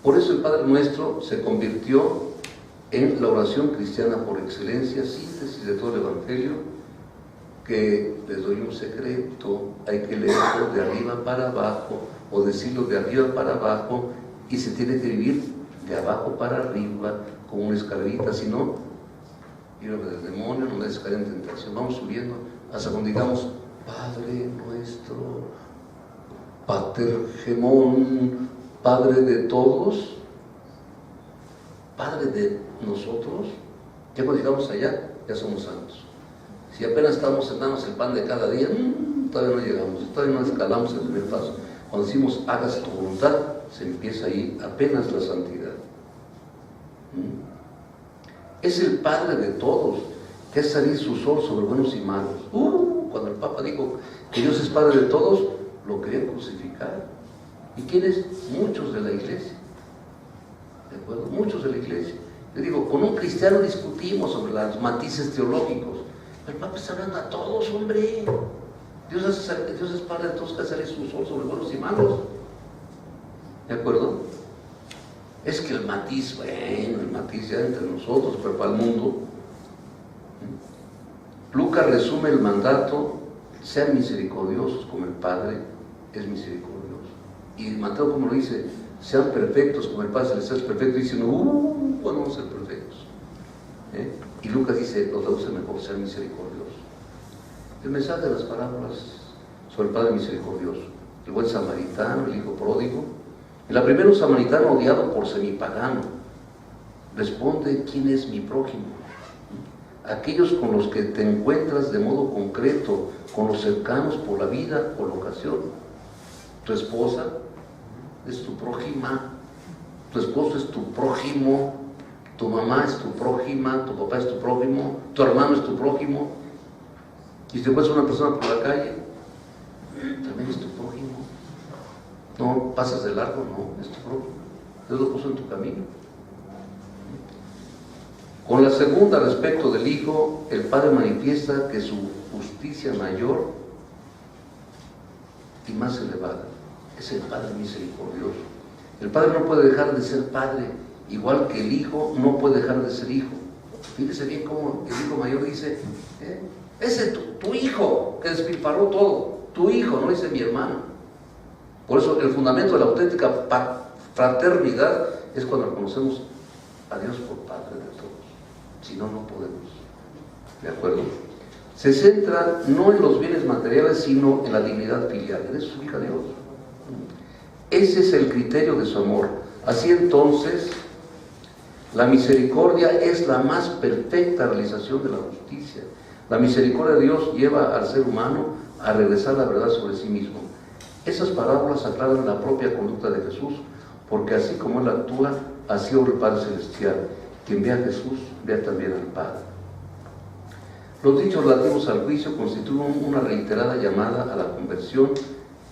Por eso el Padre Nuestro se convirtió en la oración cristiana por excelencia, síntesis de todo el Evangelio, que les doy un secreto: hay que leerlo de arriba para abajo, o decirlo de arriba para abajo, y se tiene que vivir de abajo para arriba, como una escalerita, si no, líbrame del demonio, no me dejes caer en tentación. Vamos subiendo hasta cuando digamos: Padre Nuestro, Pater Gemón, Padre de todos, Padre de nosotros. Ya cuando llegamos allá, ya somos santos. Si apenas estamos cenando el pan de cada día, todavía no llegamos, todavía no escalamos el primer paso. Cuando decimos hágase tu voluntad, se empieza ahí apenas la santidad. Es el Padre de todos, que hace salir su sol sobre buenos y malos. Cuando el Papa dijo que Dios es Padre de todos, lo querían crucificar. ¿Y quiénes? Muchos de la iglesia. ¿De acuerdo? Muchos de la iglesia. Yo digo, con un cristiano discutimos sobre los matices teológicos. El Papa está hablando a todos, hombre. Dios es Padre de todos, que hace salir su sol sobre buenos y malos. ¿De acuerdo? Es que el matiz, bueno, el matiz ya entre nosotros, pero para el mundo. Lucas resume el mandato: sean misericordiosos como el Padre es misericordioso. Y Mateo, como lo dice, sean perfectos como el Padre Celestial es perfecto. Y dicen, ¿cuándo vamos a ser perfectos? Y Lucas dice, lo traduce mejor: sean misericordiosos. El mensaje de las parábolas sobre el Padre misericordioso: el buen samaritano, el hijo pródigo. En la primera, un samaritano odiado por semipagano responde: ¿quién es mi prójimo? Aquellos con los que te encuentras de modo concreto, con los cercanos por la vida o la ocasión. Tu esposa es tu prójima, tu esposo es tu prójimo, Tu mamá es tu prójima, tu papá es tu prójimo, tu hermano es tu prójimo. Y si te encuentras una persona por la calle, también es tu prójimo. No pasas de largo, no, es tu prójimo. Dios lo puso en tu camino. Con la segunda, respecto del Hijo, el Padre manifiesta que su justicia mayor y más elevada es el Padre misericordioso. El Padre no puede dejar de ser Padre, igual que el Hijo no puede dejar de ser Hijo. Fíjese bien cómo el Hijo mayor dice, ese tu hijo que despilfarró todo, tu hijo, no dice mi hermano. Por eso el fundamento de la auténtica fraternidad es cuando reconocemos a Dios por Padre de todos. Si no, no podemos. ¿De acuerdo? Se centra no en los bienes materiales, sino en la dignidad filial. En eso se fija Dios. Ese es el criterio de su amor. Así entonces, la misericordia es la más perfecta realización de la justicia. La misericordia de Dios lleva al ser humano a regresar la verdad sobre sí mismo. Esas parábolas aclaran la propia conducta de Jesús, porque así como Él actúa, así obra el Padre Celestial. Quien ve a Jesús, vea también al Padre. Los dichos relativos al juicio constituyen una reiterada llamada a la conversión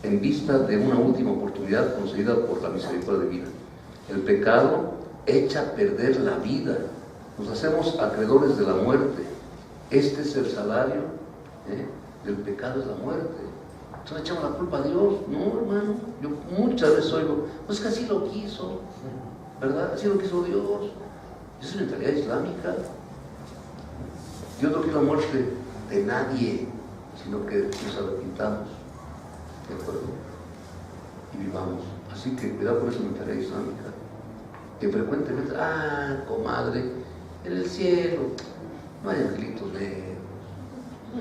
en vista de una última oportunidad concedida por la misericordia divina. El pecado echa a perder la vida. Nos hacemos acreedores de la muerte. Este es el salario del pecado, es la muerte. Entonces echamos la culpa a Dios. No, hermano, yo muchas veces oigo, pues que así lo quiso, ¿verdad? Así lo quiso Dios. Esa es la mentalidad islámica. Dios no quiere la muerte de nadie, sino que nos arrepintamos, ¿de acuerdo? Y vivamos. Así que cuidado con esa mentalidad islámica, que frecuentemente, comadre, en el cielo no hay angelitos negros.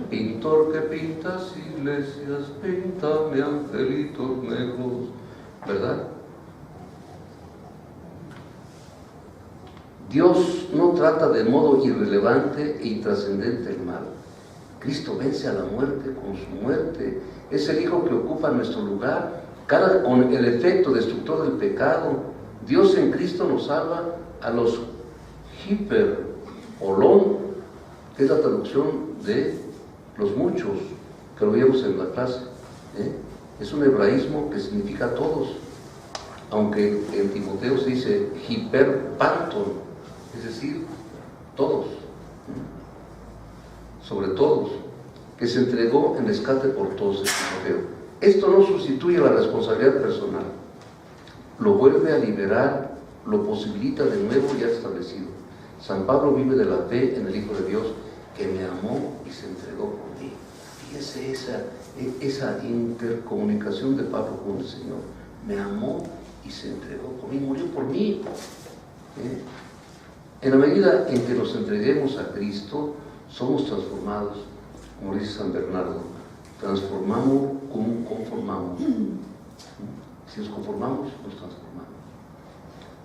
Pintor que pintas iglesias, píntame angelitos negros, ¿verdad? Dios no trata de modo irrelevante e intrascendente el mal. Cristo vence a la muerte con su muerte. Es el Hijo que ocupa nuestro lugar, carga con el efecto destructor del pecado. Dios en Cristo nos salva a los hiper-olón, que es la traducción de los muchos, que lo vimos en la clase. Es un hebraísmo que significa todos, aunque en Timoteo se dice hiperpanton, es decir, todos, sobre todos, que se entregó en rescate por todos en Timoteo. Esto no sustituye la responsabilidad personal, lo vuelve a liberar, lo posibilita de nuevo ya establecido. San Pablo vive de la fe en el Hijo de Dios, que me amó y se entregó por mí. Fíjese esa intercomunicación de Pablo con el Señor. Me amó y se entregó por mí, murió por mí. En la medida en que nos entreguemos a Cristo, somos transformados, como dice San Bernardo, transformamos como conformamos. Si nos conformamos, nos transformamos.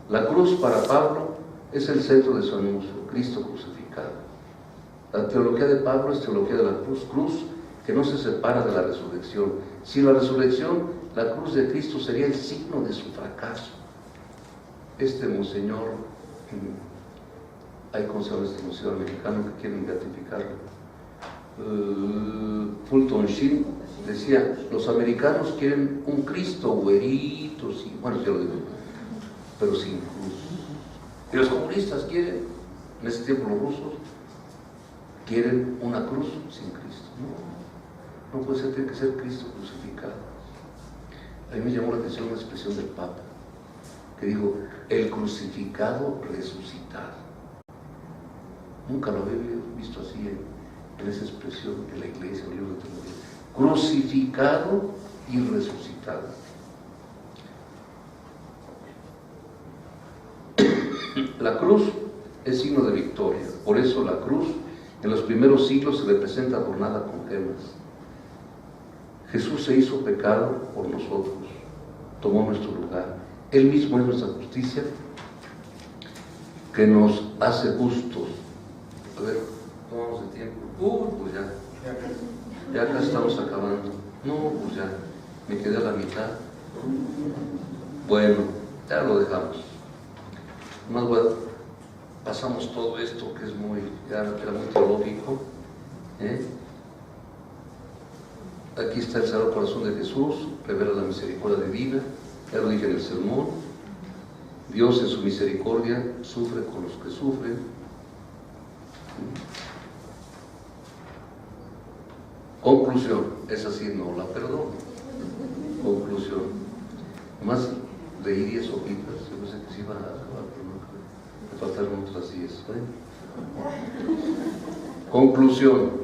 La cruz para Pablo es el centro de su anuncio, Cristo crucificado. La teología de Pablo es teología de la cruz que no se separa de la resurrección. Sin la resurrección, la cruz de Cristo sería el signo de su fracaso. Monseñor, hay consejos de monseñor mexicano que quieren beatificarlo. Fulton Sheen decía, los americanos quieren un Cristo güerito, bueno, yo lo digo, pero sin cruz. Y los comunistas quieren, en ese tiempo los rusos, quieren una cruz sin Cristo. No puede ser, tiene que ser Cristo crucificado. A mí me llamó la atención una expresión del Papa, que dijo, el crucificado resucitado. Nunca lo había visto así en esa expresión de la Iglesia, el libro de teología. Crucificado y resucitado. La cruz es signo de victoria, por eso la cruz en los primeros siglos se representa adornada con gemas. Jesús se hizo pecado por nosotros, tomó nuestro lugar. Él mismo es nuestra justicia que nos hace justos. A ver, tomamos el tiempo. Pues ya casi estamos acabando. No, pues ya, me quedé a la mitad. Bueno, ya lo dejamos. Más voy pasamos todo esto que es era muy teológico. Aquí está el Sagrado Corazón de Jesús, revela la misericordia divina, ya lo dije en el sermón. Dios en su misericordia sufre con los que sufren. Conclusión, esa sí no la perdono. Conclusión. Más leí 10 hojitas, yo pensé que se iban a acabar, pero no, me faltaron otras 10. Conclusión.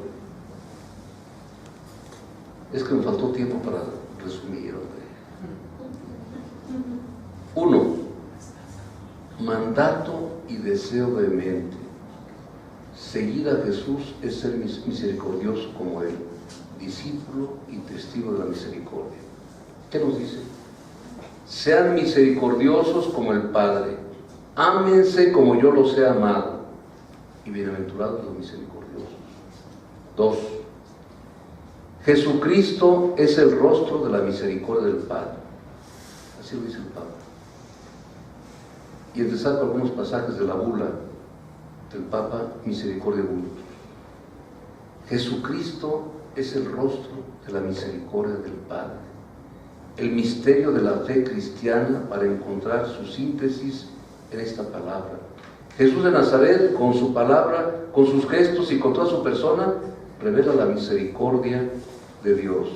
Es que me faltó tiempo para resumir. 1. Mandato y deseo vehemente. Seguir a Jesús es ser misericordioso como Él, discípulo y testigo de la misericordia. ¿Qué nos dice? Sean misericordiosos como el Padre, ámense como yo los he amado, y bienaventurados los misericordiosos. 2. Jesucristo es el rostro de la misericordia del Padre. Así lo dice el Papa. Y te saco algunos pasajes de la bula del Papa Misericordia Vultus. Jesucristo es el rostro de la misericordia del Padre, el misterio de la fe cristiana para encontrar su síntesis en esta palabra. Jesús de Nazaret, con su palabra, con sus gestos y con toda su persona, revela la misericordia de Dios.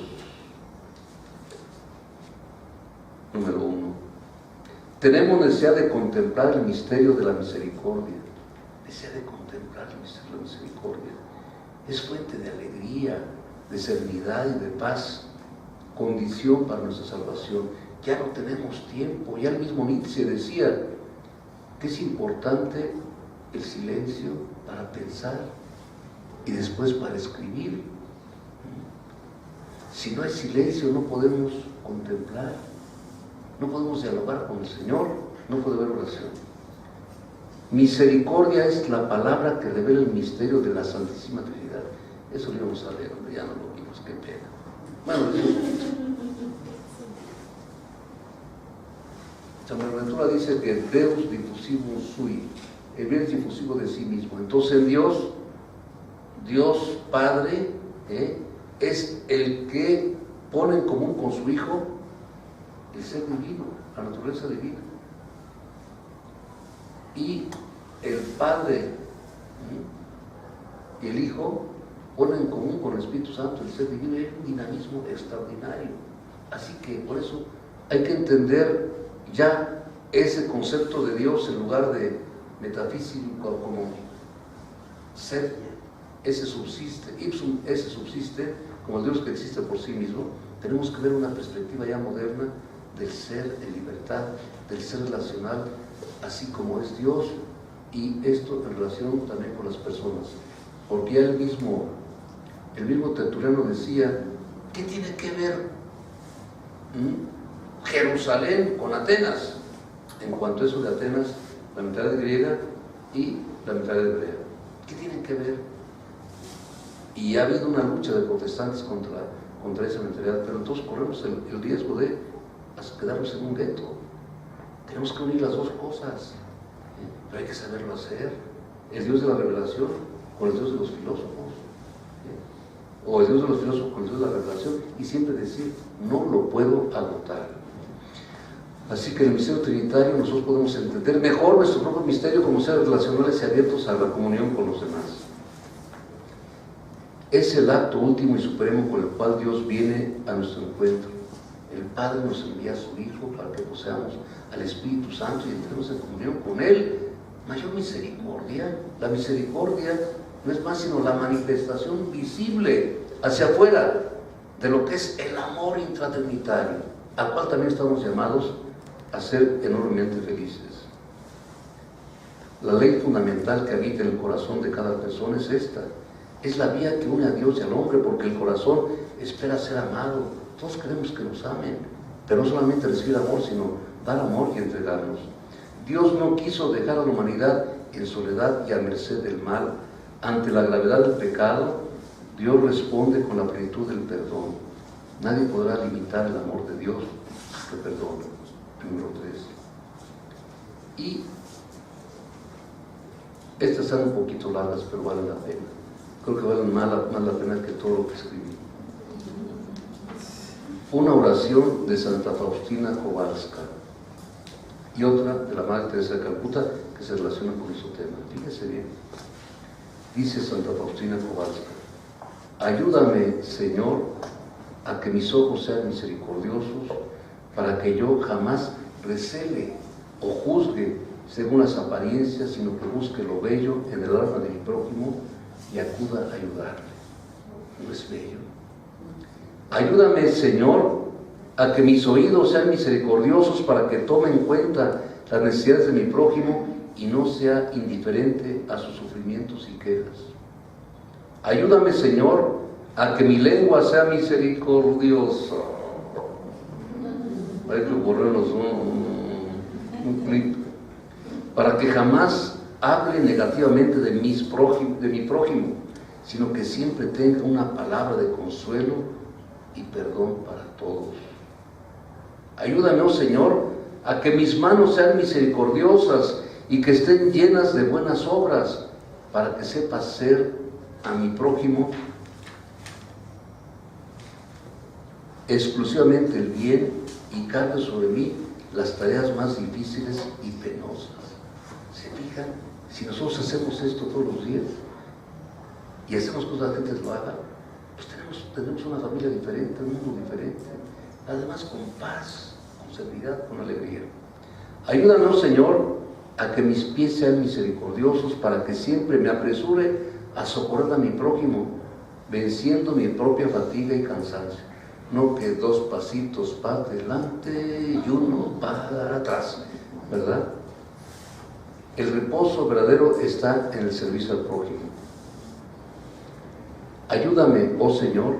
Número 1. Tenemos necesidad de contemplar el misterio de la misericordia. Necesidad de contemplar el misterio de la misericordia. Es fuente de alegría, de serenidad y de paz, condición para nuestra salvación. Ya no tenemos tiempo. Ya el mismo Nietzsche decía que es importante el silencio para pensar y después para escribir. Si no hay silencio, no podemos contemplar, no podemos dialogar con el Señor, no puede haber oración. Misericordia es la palabra que revela el misterio de la Santísima Trinidad. Eso lo íbamos a leer, hombre, ya no lo vimos, qué pena. Bueno, San Buenaventura dice que Deus diffusivum sui, el bien es difusivo de sí mismo. Entonces en Dios Padre, es el que pone en común con su Hijo el ser divino, la naturaleza divina. Y el Padre y el Hijo ponen en común con el Espíritu Santo el ser divino, y hay un dinamismo extraordinario. Así que por eso hay que entender ya ese concepto de Dios en lugar de metafísico como ser, ese subsiste, ipsum ese subsiste, como el Dios que existe por sí mismo. Tenemos que ver una perspectiva ya moderna del ser en libertad, del ser relacional, así como es Dios, y esto en relación también con las personas. Porque ya el mismo Tertuliano decía, ¿qué tiene que ver Jerusalén con Atenas? En cuanto a eso de Atenas, la mentalidad griega y la mentalidad hebrea. ¿Qué tienen que ver? Y ha habido una lucha de protestantes contra esa mentalidad, pero entonces corremos el riesgo de quedarnos en un gueto. Tenemos que unir las dos cosas, pero hay que saberlo hacer. El Dios de la revelación con el Dios de los filósofos, o el Dios de los filósofos con el Dios de la revelación, y siempre decir, no lo puedo agotar. Así que en el misterio trinitario nosotros podemos entender mejor nuestro propio misterio como seres relacionales y abiertos a la comunión con los demás. Es el acto último y supremo con el cual Dios viene a nuestro encuentro. El Padre nos envía a su Hijo para que poseamos al Espíritu Santo y entremos en comunión con Él. Mayor misericordia. La misericordia no es más sino la manifestación visible hacia afuera de lo que es el amor intratrinitario, al cual también estamos llamados a ser enormemente felices. La ley fundamental que habita en el corazón de cada persona es esta. Es la vía que une a Dios y al hombre, porque el corazón espera ser amado. Todos queremos que nos amen, pero no solamente recibir amor, sino dar amor y entregarnos. Dios no quiso dejar a la humanidad en soledad y a merced del mal. Ante la gravedad del pecado, Dios responde con la plenitud del perdón. Nadie podrá limitar el amor de Dios que perdona. Número 3. Y Estas son un poquito largas, pero valen la pena. Creo que valen más la pena que todo lo que escribí. Una oración de Santa Faustina Kowalska y otra de la Madre Teresa de Calcuta que se relaciona con su tema. Fíjese bien. Dice Santa Faustina Kowalska: ayúdame, Señor, a que mis ojos sean misericordiosos, para que yo jamás recele o juzgue según las apariencias, sino que busque lo bello en el alma de mi prójimo y acuda a ayudarle. ¿No es bello? Ayúdame, Señor, a que mis oídos sean misericordiosos, para que tome en cuenta las necesidades de mi prójimo y no sea indiferente a sus sufrimientos y quejas. Ayúdame, Señor, a que mi lengua sea misericordiosa. Hay que ponernos un clip. Para que jamás hable negativamente de mi prójimo, sino que siempre tenga una palabra de consuelo y perdón para todos. Ayúdame, oh Señor, a que mis manos sean misericordiosas y que estén llenas de buenas obras, para que sepa hacer a mi prójimo exclusivamente el bien y cargue sobre mí las tareas más difíciles y penosas. ¿Se fijan? Si nosotros hacemos esto todos los días y hacemos que la gente lo haga, pues tenemos una familia diferente, un mundo diferente, además con paz, con serenidad, con alegría. Ayúdame, oh Señor, a que mis pies sean misericordiosos, para que siempre me apresure a socorrer a mi prójimo, venciendo mi propia fatiga y cansancio. No que 2 pasitos para adelante y 1 para atrás, ¿verdad? El reposo verdadero está en el servicio al prójimo. Ayúdame, oh Señor,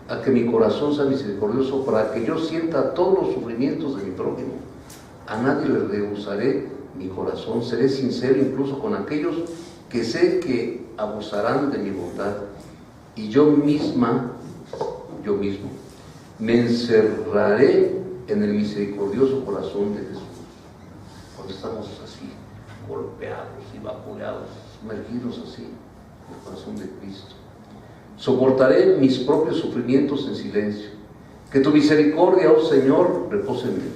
a que mi corazón sea misericordioso, para que yo sienta todos los sufrimientos de mi prójimo. A nadie le rehusaré mi corazón, seré sincero incluso con aquellos que sé que abusarán de mi bondad, y yo mismo, me encerraré en el misericordioso corazón de Jesús. Cuando estamos así, golpeados y vapuleados, sumergidos así en el corazón de Cristo. Soportaré mis propios sufrimientos en silencio. Que tu misericordia, oh Señor, repose en mí.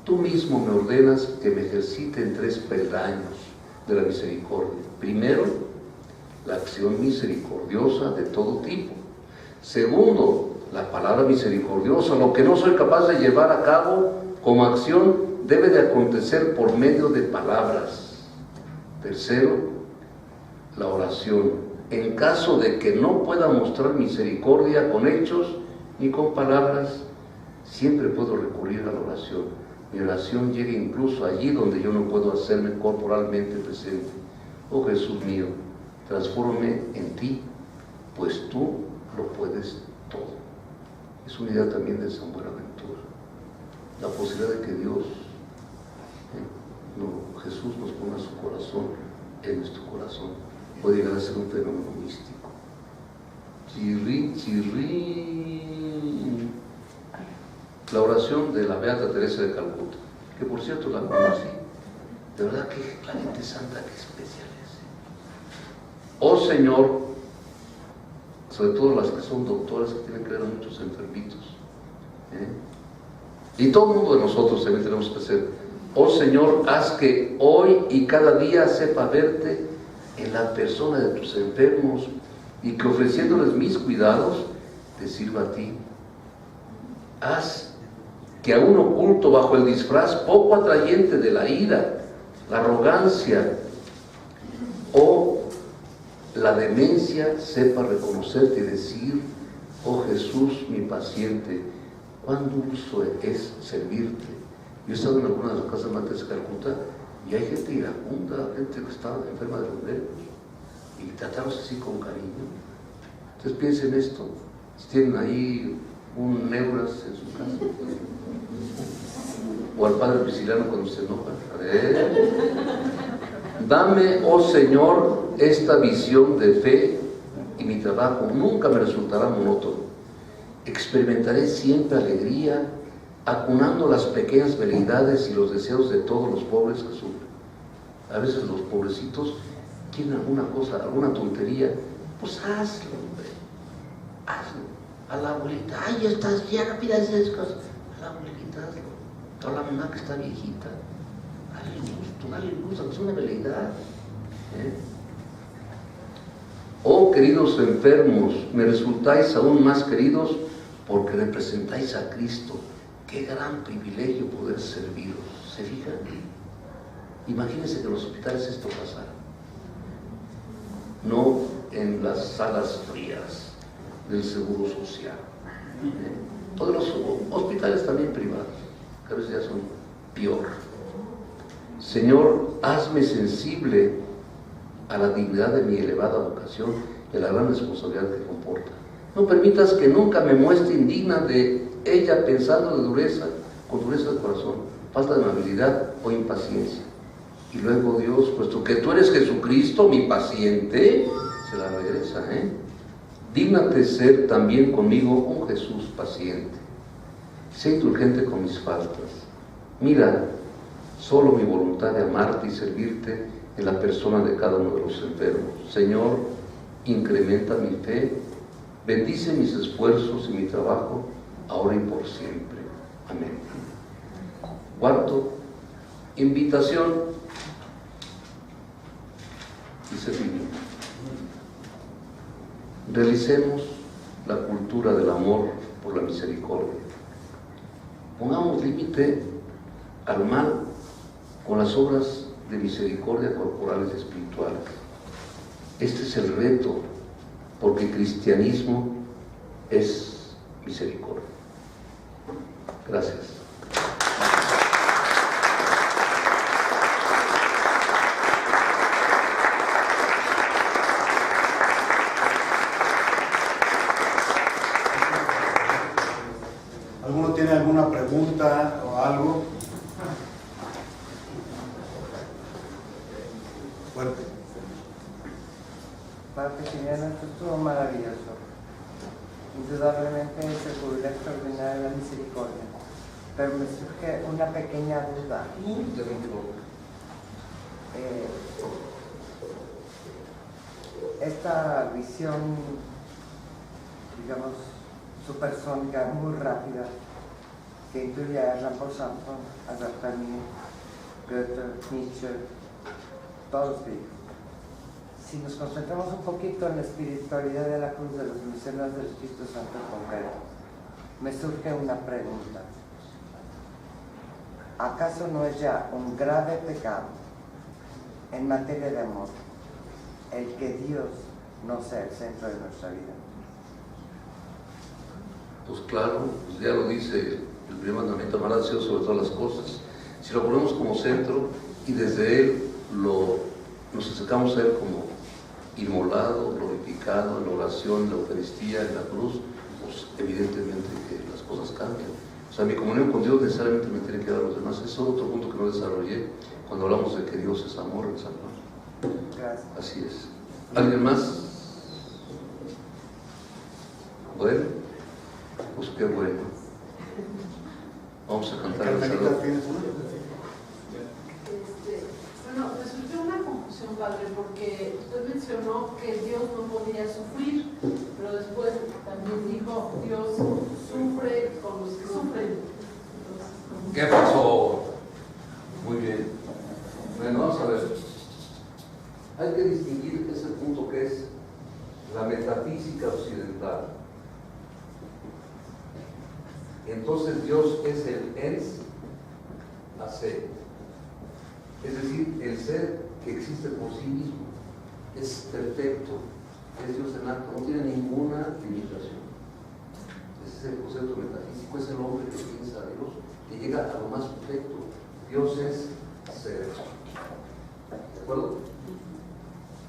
Tú mismo me ordenas que me ejercite en 3 peldaños de la misericordia. Primero, la acción misericordiosa de todo tipo. Segundo, la palabra misericordiosa. Lo que no soy capaz de llevar a cabo como acción debe de acontecer por medio de palabras. Tercero, la oración. En caso de que no pueda mostrar misericordia con hechos ni con palabras, siempre puedo recurrir a la oración. Mi oración llega incluso allí donde yo no puedo hacerme corporalmente presente. Oh Jesús mío, transfórmame en ti, pues tú lo puedes todo. Es una idea también de San Buenaventura. La posibilidad de que Dios, Jesús nos ponga su corazón en nuestro corazón, puede llegar a ser un fenómeno místico. Chirri, chirri. La oración de la Beata Teresa de Calcuta, que por cierto la conocí. De verdad que la gente santa, que especial es. Oh Señor, sobre todo las que son doctoras, que tienen que ver a muchos enfermitos, y todo el mundo de nosotros también tenemos que hacer. Oh Señor, haz que hoy y cada día sepa verte en la persona de tus enfermos, y que ofreciéndoles mis cuidados te sirva a ti. Haz que aún oculto bajo el disfraz poco atrayente de la ira, la arrogancia o la demencia, sepa reconocerte y decir: oh Jesús, mi paciente, cuán dulce es servirte. Yo he estado en algunas de las casas de Teresa de Calcuta y hay gente iracunda, gente que está enferma de los nervios, y tratarlos así con cariño. Entonces piensen esto: si tienen ahí un neuras en su casa, o al padre Prisciliano cuando se enoja. Dame, oh Señor, esta visión de fe, y mi trabajo nunca me resultará monótono. Experimentaré siempre alegría, acunando las pequeñas veleidades y los deseos de todos los pobres que sufren. A veces los pobrecitos quieren alguna cosa, alguna tontería, pues hazlo, hombre, hazlo. A la abuelita, ay, estás ya rápida esas cosas. A la abuelita, hazlo. A la mamá que está viejita, dale gusto, que es una veleidad. Oh, queridos enfermos, me resultáis aún más queridos porque representáis a Cristo. Qué gran privilegio poder serviros. ¿Se fijan? Imagínense que en los hospitales esto pasara. No en las salas frías del Seguro Social. O de los hospitales también privados, que a veces ya son peor. Señor, hazme sensible a la dignidad de mi elevada vocación y a la gran responsabilidad que comporta. No permitas que nunca me muestre indigna de ella pensando con dureza de corazón, falta de amabilidad o impaciencia. Y luego Dios, puesto que tú eres Jesucristo, mi paciente, se la regresa, dígnate ser también conmigo un Jesús paciente. Sé indulgente con mis faltas. Mira, solo mi voluntad de amarte y servirte en la persona de cada uno de los enfermos. Señor, incrementa mi fe, bendice mis esfuerzos y mi trabajo, ahora y por siempre. Amén. Cuarto, invitación y servicio. Realicemos la cultura del amor por la misericordia. Pongamos límite al mal con las obras de misericordia corporales y espirituales. Este es el reto, porque el cristianismo es misericordia. Gracias. ¿Alguno tiene alguna pregunta o algo? Fuerte. Padre Cristiano, esto estuvo maravilloso. Indudablemente se la extraordinaria la misericordia. Pero me surge una pequeña duda. Esta visión, digamos, supersónica, muy rápida, que incluye a Jean-Paul Sartre, a Zartani, Goethe, Nietzsche, todos los griegos. Si nos concentramos un poquito en la espiritualidad de la cruz de los misioneros del Espíritu Santo en concreto, me surge una pregunta. ¿Acaso no es ya un grave pecado en materia de amor el que Dios no sea el centro de nuestra vida? Pues claro, pues ya lo dice el primer mandamiento, amar a Dios sobre todas las cosas. Si lo ponemos como centro y desde Él nos acercamos a Él como inmolado, glorificado, en la oración, en la Eucaristía, en la cruz, pues evidentemente que las cosas cambian. O sea, mi comunión con Dios necesariamente me tiene que dar a los demás. Es otro punto que no desarrollé cuando hablamos de que Dios es amor en San Juan. Gracias. Así es. ¿Alguien más? Bueno, pues qué bueno. Vamos a cantar el saludo. Bueno, me surgió una confusión, padre, porque usted mencionó que Dios no podía sufrir, pero después también dijo, Dios sufre con los que sufren. Entonces, ¿Qué pasó? Muy bien. Bueno, vamos a ver. Hay que distinguir ese punto que es la metafísica occidental. Entonces Dios es el ens hacer, es decir, el ser que existe por sí mismo, es perfecto, es Dios en acto, no tiene ninguna limitación. Ese es el concepto metafísico, es el hombre que piensa a Dios, que llega a lo más perfecto. Dios es ser. ¿De acuerdo?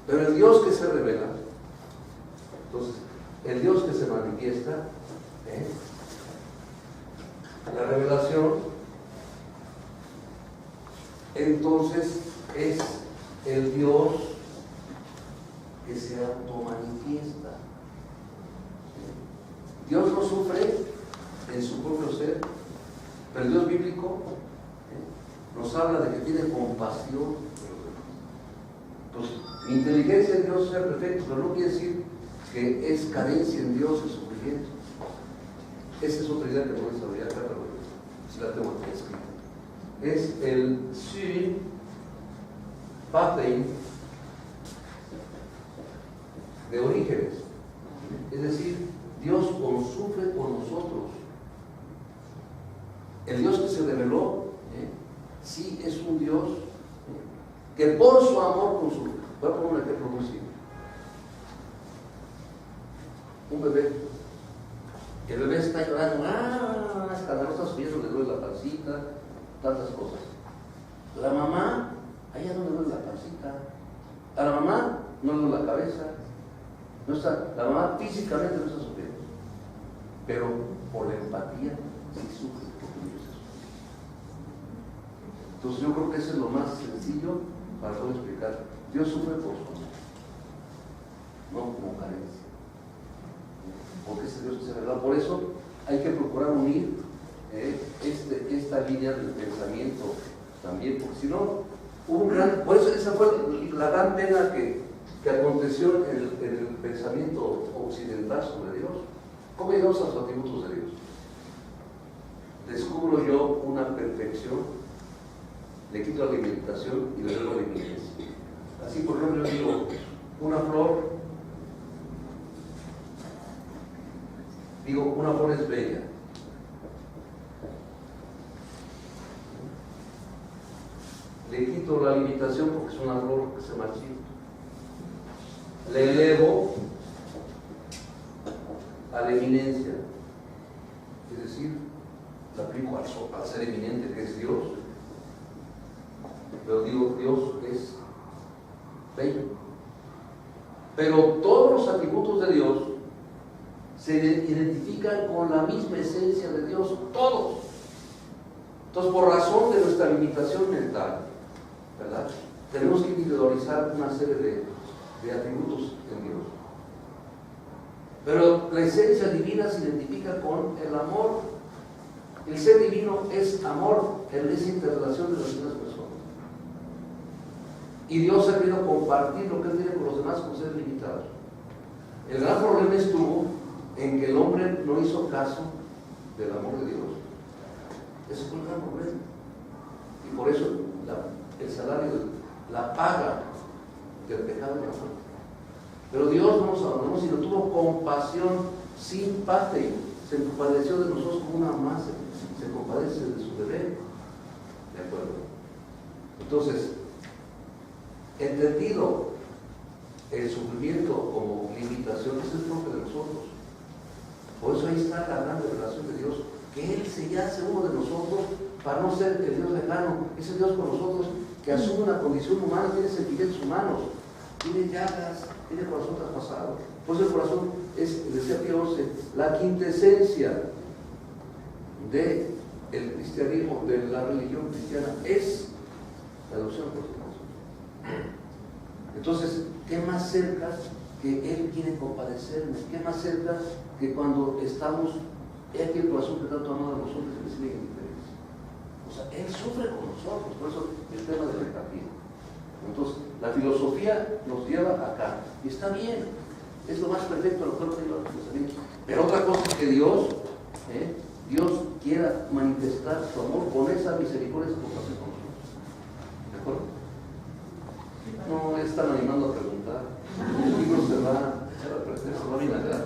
Pero el Dios que se revela, entonces, el Dios que se manifiesta, la revelación, entonces es el Dios que se automanifiesta. Dios no sufre en su propio ser, pero el Dios bíblico nos habla de que tiene compasión de los demás. Pues mi inteligencia en Dios sea perfecto, pero no quiere decir que es carencia en Dios el sufrimiento. Esa es otra idea que voy a desarrollar acá, pero si la tengo aquí escrita. Es el sympathein de Orígenes. Es decir, Dios consufre con nosotros. El Dios que se reveló, sí es un Dios que por su amor consufre. Voy a poner un ejemplo muy simple. Un bebé. El bebé está llorando, escandalosa, subiendo, le duele la pancita, tantas cosas. La mamá, a ella no le duele la pancita. A la mamá no le duele la cabeza. No está, la mamá físicamente no está sufriendo, pero por la empatía sí sufre porque Dios es sufrido. Entonces yo creo que eso es lo más sencillo para poder explicar. Dios sufre por su amor, no como carencia, porque es el Dios que se revela. Por eso hay que procurar unir esta línea del pensamiento también, porque si no, hubo un gran, por eso esa fue la gran pena que aconteció en el pensamiento occidental sobre Dios. ¿Cómo llegamos a los atributos de Dios? Descubro yo una perfección, le quito la alimentación y le doy la eminencia. Así, por ejemplo, yo digo, una flor es bella. Le quito la limitación porque es una flor que se marchita. Le elevo a la eminencia, es decir, la aplico al ser eminente que es Dios, pero digo, Dios es bello. Pero todos los atributos de Dios se identifican con la misma esencia de Dios, todos. Entonces, por razón de nuestra limitación mental, ¿verdad?, tenemos que individualizar una serie de atributos en Dios. Pero la esencia divina se identifica con el amor. El ser divino es amor, es interrelación de las mismas personas. Y Dios ha querido compartir lo que Él tiene con los demás con seres limitados. El gran problema estuvo en que el hombre no hizo caso del amor de Dios. Ese fue el gran problema. Y por eso el salario, la paga del pecado de la muerte. Pero Dios no nos abandonó, sino tuvo compasión sin parte. Se compadeció de nosotros como una más se compadece de su bebé. ¿De acuerdo? Entonces, entendido el sufrimiento como limitación, es el propio de nosotros. Por eso ahí está la gran revelación de Dios, que Él se hace uno de nosotros para no ser el Dios lejano, ese Dios con nosotros que asume una condición humana, tiene sentimientos humanos, tiene llagas, tiene corazón traspasado. Por eso el corazón es, decía Pío XI, la quintesencia del cristianismo, de la religión cristiana, es la adopción por su corazón. Entonces, ¿qué más cerca que Él quiere compadecerme? ¿Qué más cerca que cuando estamos, he aquí el corazón que tanto amado a nosotros y recibe indiferencia? O sea, Él sufre con nosotros, por eso el tema de la empatía. Entonces, la filosofía nos lleva acá, y está bien, es lo más perfecto, lo mejor que lleva al pensamiento. Pero otra cosa es que Dios quiera manifestar su amor con esa misericordia que hace con nosotros. ¿De acuerdo? No están animando a preguntar. El libro se va a echar a perder, se va a vinagrar.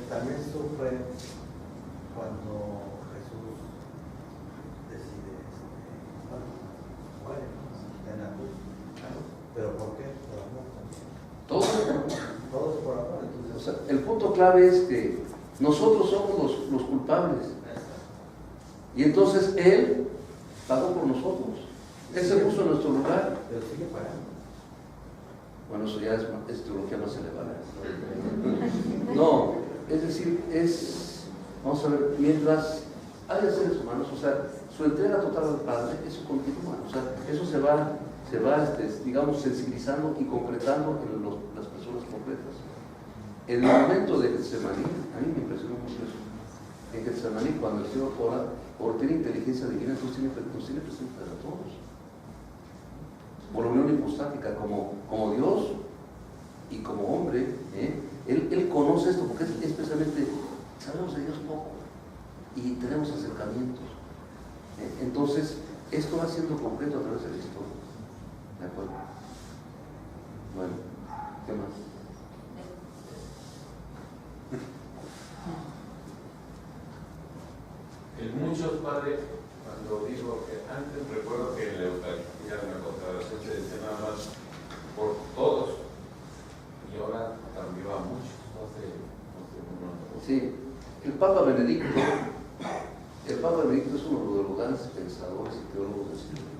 También sufre cuando Jesús decide muere en la cruz. ¿Pero por qué? Por amor. Todos por amor. O sea, el punto clave es que nosotros somos los culpables. Y entonces Él pagó por nosotros. Él se puso en nuestro lugar. Pero sigue pagando. Bueno, eso ya es teología más elevada. No, es decir, vamos a ver, mientras haya seres humanos, o sea, su entrega total al Padre, eso continúa. O sea, eso se va digamos, sensibilizando y concretando en las personas concretas. En el momento de Getsemaní, a mí me impresionó mucho eso. En Getsemaní, cuando el Señor ora, por tener inteligencia divina, entonces nos tiene presentes a todos. por la unión hipostática, como Dios y como hombre. Él conoce esto porque es especialmente, sabemos de Dios poco y tenemos acercamientos. Entonces, esto va siendo concreto a través de la historia. ¿De acuerdo? Bueno, ¿qué más? En muchos padres, cuando digo que antes recuerdo que en la Eucaristía, en la consagración se decía nada más por todos, y ahora cambió a muchos, no sé uno. Sí, el Papa Benedicto es uno de los grandes pensadores y teólogos del siglo.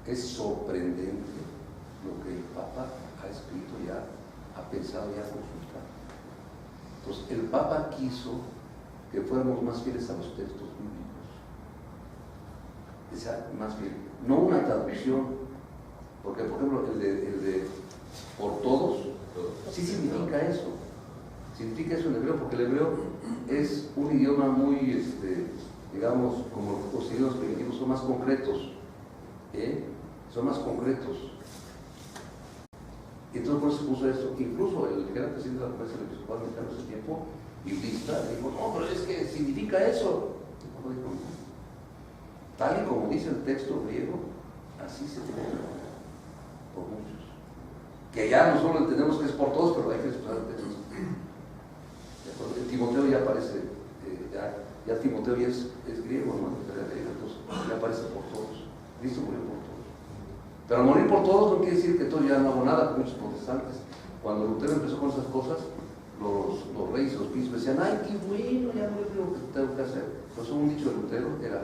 Es sorprendente lo que el Papa ha escrito ya, ha pensado y ha consultado. Entonces, el Papa quiso que fuéramos más fieles a los textos bíblicos. O sea, más fieles. No una traducción, porque por ejemplo el de por todos, sí significa eso. Significa eso en hebreo, porque el hebreo es un idioma muy, digamos, como los idiomas primitivos son más concretos. Son más concretos. Entonces por eso se puso eso. Incluso el que era presidente de la Conferencia Episcopal Mexicana en ese tiempo, biblista, dijo, no, pero es que significa eso. No, dijo, no. Tal y como dice el texto griego, así se entiende por muchos. Que ya no solo entendemos que es por todos, pero hay que expresar el texto. En Timoteo ya aparece, ya Timoteo ya es griego, ¿no? Entonces ya aparece por todos. Cristo murió por todos. Pero morir por todos no quiere decir que todos ya no hago nada, con muchos protestantes. Cuando Lutero empezó con esas cosas, los reyes, los príncipes decían, ay, qué bueno, ya no es lo que tengo que hacer. Entonces un dicho de Lutero era,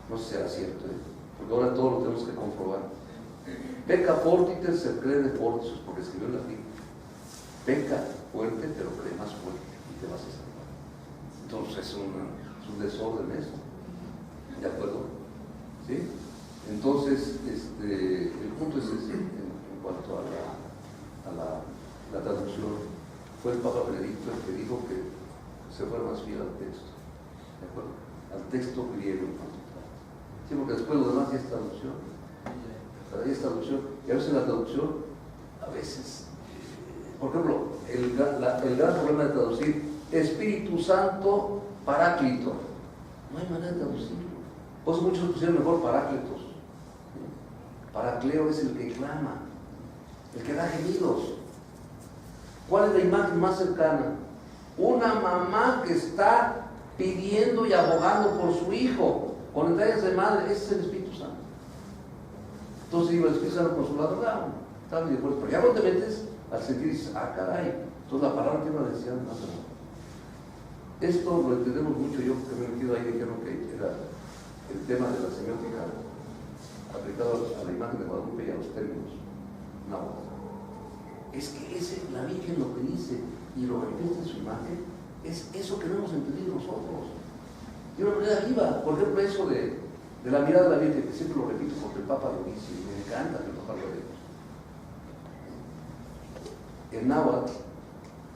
no sé si era cierto, porque ahora todo lo tenemos que comprobar. Peca fortiter se cree de fortius, porque escribió en latín. Peca fuerte, pero cree más fuerte y te vas a salvar. Entonces es un desorden eso. ¿De acuerdo? ¿Sí? Entonces, el punto es ese, en cuanto a la traducción. Fue el Papa Benedicto el que dijo que se fuera más fiel al texto. ¿De acuerdo? Al texto griego en particular. Sí, porque después lo demás ya es traducción. Ya es traducción. Y a veces la traducción, por ejemplo, el gran problema de traducir Espíritu Santo Paráclito. No hay manera de traducirlo. Por eso muchos pusieron mejor Paráclitos. Paracleo es el que clama, el que da gemidos. ¿Cuál es la imagen más cercana? Una mamá que está pidiendo y abogando por su hijo, con entrañas de madre. Ese es el Espíritu Santo. Entonces digo, el Espíritu Santo con su lado, está bien, pero ya cuando te metes al sentir, dices, caray, entonces la palabra tiene una necesidad más de amor. Esto lo entendemos mucho. Yo que me he metido ahí, dijeron que era el tema de la semiótica aplicado a la imagen de Guadalupe y a los términos. No. Es que la Virgen lo que dice y lo manifiesta en su imagen es eso que no hemos entendido nosotros. De una manera viva. Por ejemplo, eso de la mirada de la Virgen, que siempre lo repito porque el Papa lo dice y me encanta que el Papa lo diga. En náhuatl,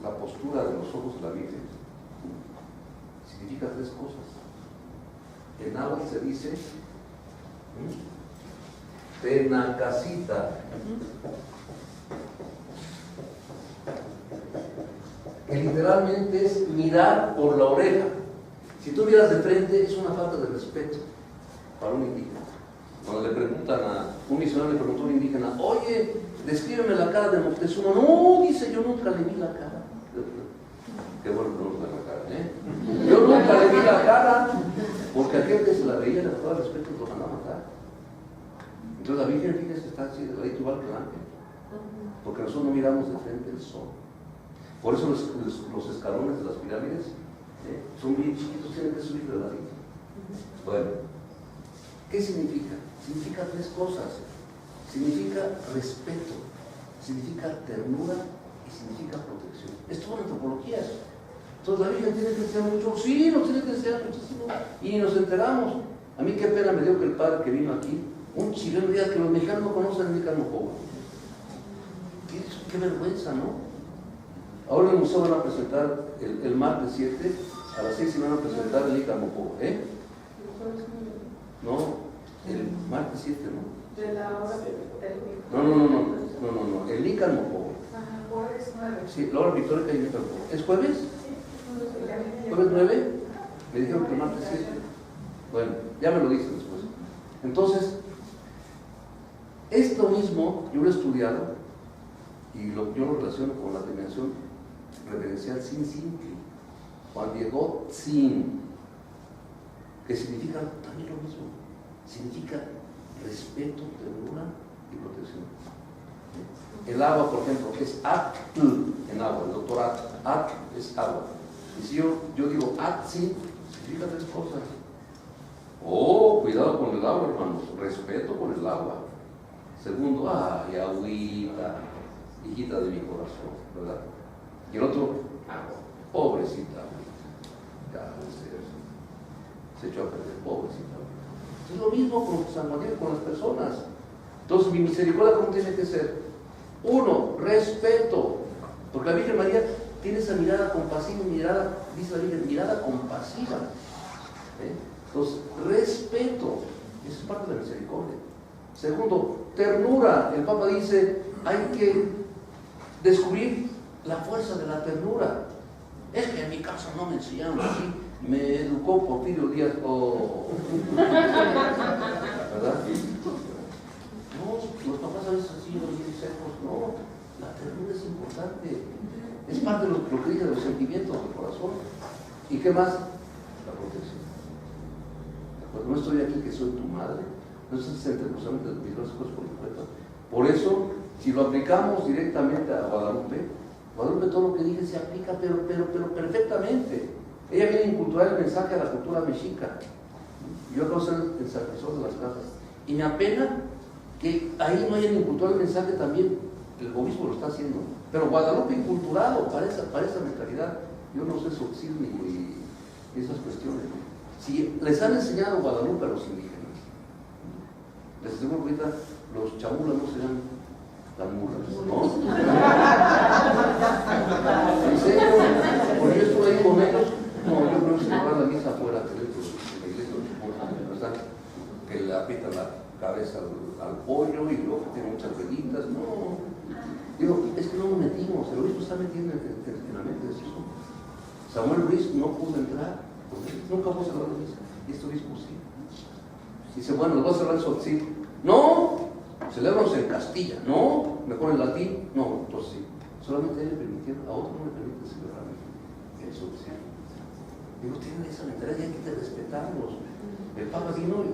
la postura de los ojos de la Virgen significa tres cosas. En náhuatl se dice tenacasita, que literalmente es mirar por la oreja. Si tú miras de frente, es una falta de respeto para un indígena. Cuando le preguntan un misionero le preguntó a un indígena, oye, descríbeme la cara de Moctezuma. No, dice, yo nunca le vi la cara. Qué bueno que no nos ve la cara, ¿eh? Yo nunca le vi la cara, porque aquel que se la veía le faltaba respeto y lo mandaba a matar. Entonces la Virgen, fíjense, está así de ladito igual que el ángel, porque nosotros no miramos de frente el sol. Por eso los escalones de las pirámides son bien chiquitos, tienen que subir de ladito. Bueno, ¿qué significa? Significa tres cosas. Significa respeto, significa ternura y significa protección. Es toda la antropología. Entonces la Virgen tiene que enseñar mucho. Sí, nos tiene que enseñar muchísimo. Y nos enteramos. A mí qué pena me dio que el padre que vino aquí, un chileno, diga que los mexicanos no conocen el Nicaragua. Qué vergüenza, ¿no? Ahora en el museo van a presentar el martes 7, a las 6 van a presentar el Nicaragua, ¿eh? No, el martes 7, ¿no? De la hora técnica. No. El Nícano Pobre. Ajá, jueves 9. Sí, la hora pictórica y el Nícano Pobre. ¿Es jueves? ¿Jueves 9? Me dijeron que martes 7. Bueno, ya me lo dicen después. Entonces, esto mismo yo lo he estudiado y yo lo relaciono con la terminación reverencial sin simple. Juan Diego sin, que significa también lo mismo. Significa respeto, ternura y protección. El agua, por ejemplo, es atl en agua, el doctor atl es agua. Y si yo digo atzi, significa tres cosas. Oh, cuidado con el agua, hermanos, respeto con el agua. Segundo, ay, agüita, hijita de mi corazón, ¿verdad? Y el otro, agua, pobrecita agüita, se echó a perder, pobrecita agüita. Es lo mismo con San Juan Diego, con las personas. Entonces, mi misericordia, ¿cómo tiene que ser? Uno, respeto, porque la Virgen María tiene esa mirada compasiva, mirada, dice la Virgen, mirada compasiva. Entonces, respeto, eso es parte de la misericordia. Segundo, ternura. El Papa dice, hay que descubrir la fuerza de la ternura. Es que en mi casa no me enseñaron así, me educó Porfirio Díaz, ¿verdad? No, los papás a veces así, los bien secos, no, la ternura es importante, es parte de lo que dice de los sentimientos del corazón. ¿Y qué más? La protección. Cuando no estoy aquí, que soy tu madre, no estás entrecruzando mis dos cosas por completo. Por eso, si lo aplicamos directamente a Guadalupe, todo lo que dije se aplica, pero perfectamente. Ella viene a inculturar el mensaje a la cultura mexica. Yo acabo de ser el sacerdote de las casas. Y me apena que ahí no hayan inculturado el mensaje también. El obispo lo está haciendo. Pero Guadalupe inculturado para esa mentalidad. Yo no sé surcir ni esas cuestiones. Si les han enseñado Guadalupe a los indígenas, les aseguro que ahorita los chamulas no serán tan mulas, ¿no? ¿En serio? Porque yo estuve ahí con ellos. No, yo creo que celebrar la misa afuera dentro de la iglesia de los monjes, ¿verdad? Que le aprietan la cabeza al pollo y luego que tiene muchas velitas. No, digo, es que no nos metimos. El obispo está metiendo en la mente de sus hombres. Samuel Ruiz no pudo entrar. Nunca pudo celebrar la misa. Y este obispo sí. Dice, bueno, los voy a celebrar en Sotzil. No, celebramos en Castilla. No, mejor en latín. No, entonces sí. Solamente a él le permitieron, a otro no le permite celebrar en Sotzil. Digo, tienen esa mentalidad y hay que respetarlos. El Papa vino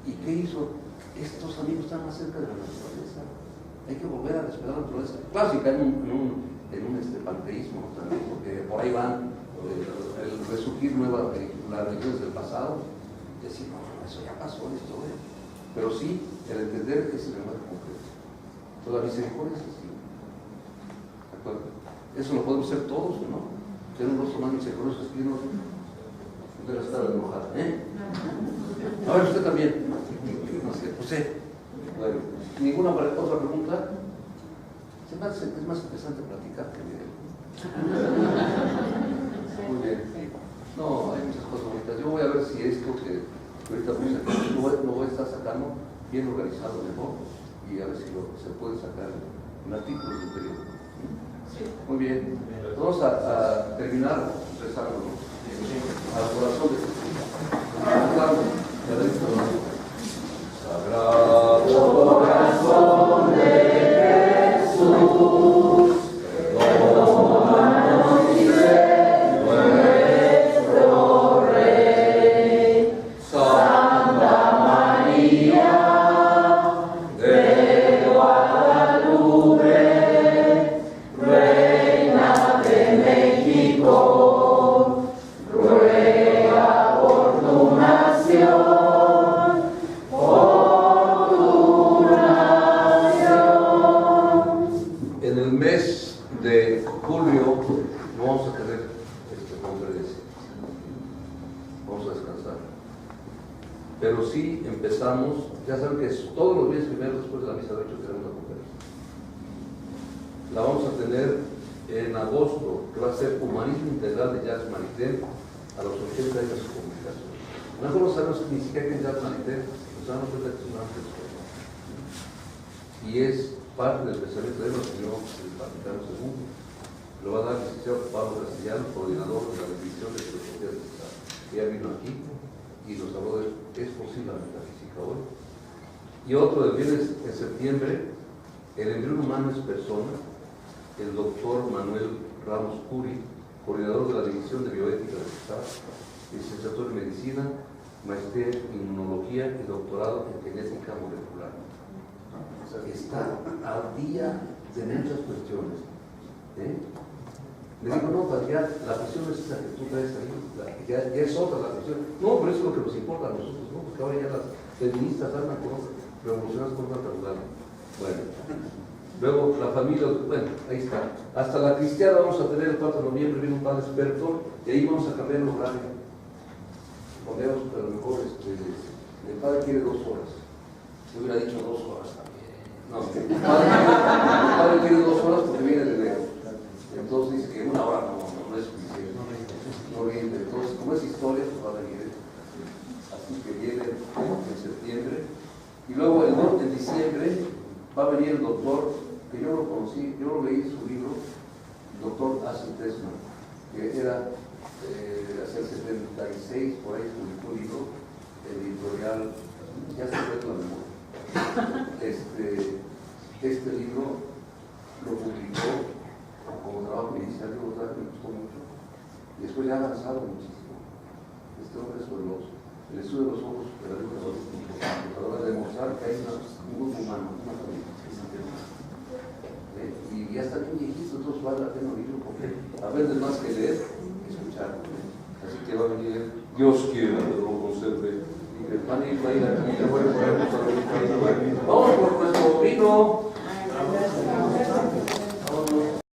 y ¿qué hizo? Estos amigos están más cerca de la naturaleza. Hay que volver a respetar la naturaleza. Claro, si caen en un panteísmo también, porque por ahí van el resurgir las religiones del pasado, y decir, no, eso ya pasó en la historia. Pero sí, el entender ese lenguaje concreto. Toda misericordia es así. ¿De acuerdo? Eso lo podemos hacer todos, ¿no? Tener un rostro más misericordioso, que no debe estar enojado, A ver, usted también. No sé, José. Bueno, ¿ninguna otra pregunta? Es más interesante platicar que leer. Muy bien. No, hay muchas cosas bonitas. Yo voy a ver si esto que ahorita lo voy a estar sacando bien organizado mejor y a ver si se puede sacar en artículos del periódico. Muy bien. Vamos a terminar rezándonos al corazón de Jesús. Sagrado corazón de Jesús, perdónanos y sé nuestro Rey. Santa María de Guadalupe, Reina de México, ruega por tu nación. En el mes de julio no vamos a tener conferencia, vamos a descansar. Pero sí empezamos, ya saben que todos los días primeros después de la misa de 8 tenemos la conferencia. La vamos a tener en agosto, que va a ser Humanismo Integral de Jacques Maritain a los 80 años de su comunicación. No sabemos ni siquiera quién es Jacques Maritain, nos damos cuenta que es un ángel. y es parte del pensamiento de la Unión del Vaticano II. Lo va a dar el licenciado Pablo Castellano, coordinador de la División de Filosofía del Estado. Ya vino aquí y nos habló de es posible la metafísica hoy. Y otro del viernes en septiembre, el embrión humano es persona, el doctor Manuel Ramos Curi, coordinador de la División de Bioética del Estado, licenciatura en Medicina, maestría en Inmunología y doctorado en Genética Molecular. Está al día de muchas cuestiones. Le digo, no, padre, ya la cuestión es esa que tú traes ahí, ya es otra la cuestión. No, pero eso es lo que nos importa a nosotros, ¿no? Porque ahora ya las feministas andan revolucionadas con una tabulada. Bueno, luego la familia, bueno, ahí está. Hasta la cristiana vamos a tener el 4 de noviembre, viene un padre experto, y ahí vamos a cambiar el horario. Ponemos, a lo mejor, el padre quiere 2 horas. Yo hubiera dicho 2 horas también. No, el padre quiere 2 horas porque viene de lejos. Entonces dice que 1 hora no es suficiente. No viene. Entonces, como es historia, pues va a venir. Así que viene en septiembre. Y luego en diciembre va a venir el doctor, que yo lo conocí, yo lo leí su libro, el doctor Acid Tesman, que era hacia el 76, por ahí publicó un libro, editorial, ya se fue la memoria. Este libro lo publicó como trabajo inicial, me gustó mucho, y después ya ha avanzado muchísimo. Este hombre es poderoso. El estudio de los ojos de la luz para demostrar que hay un grupo humano, una familia. Y ya está bien viejito, entonces vale la pena oírlo, porque a veces más que leer, escuchar. Así que va a venir, Dios quiera que lo conserve, y que el pan y va a ir aquí, vamos por nuestro vino.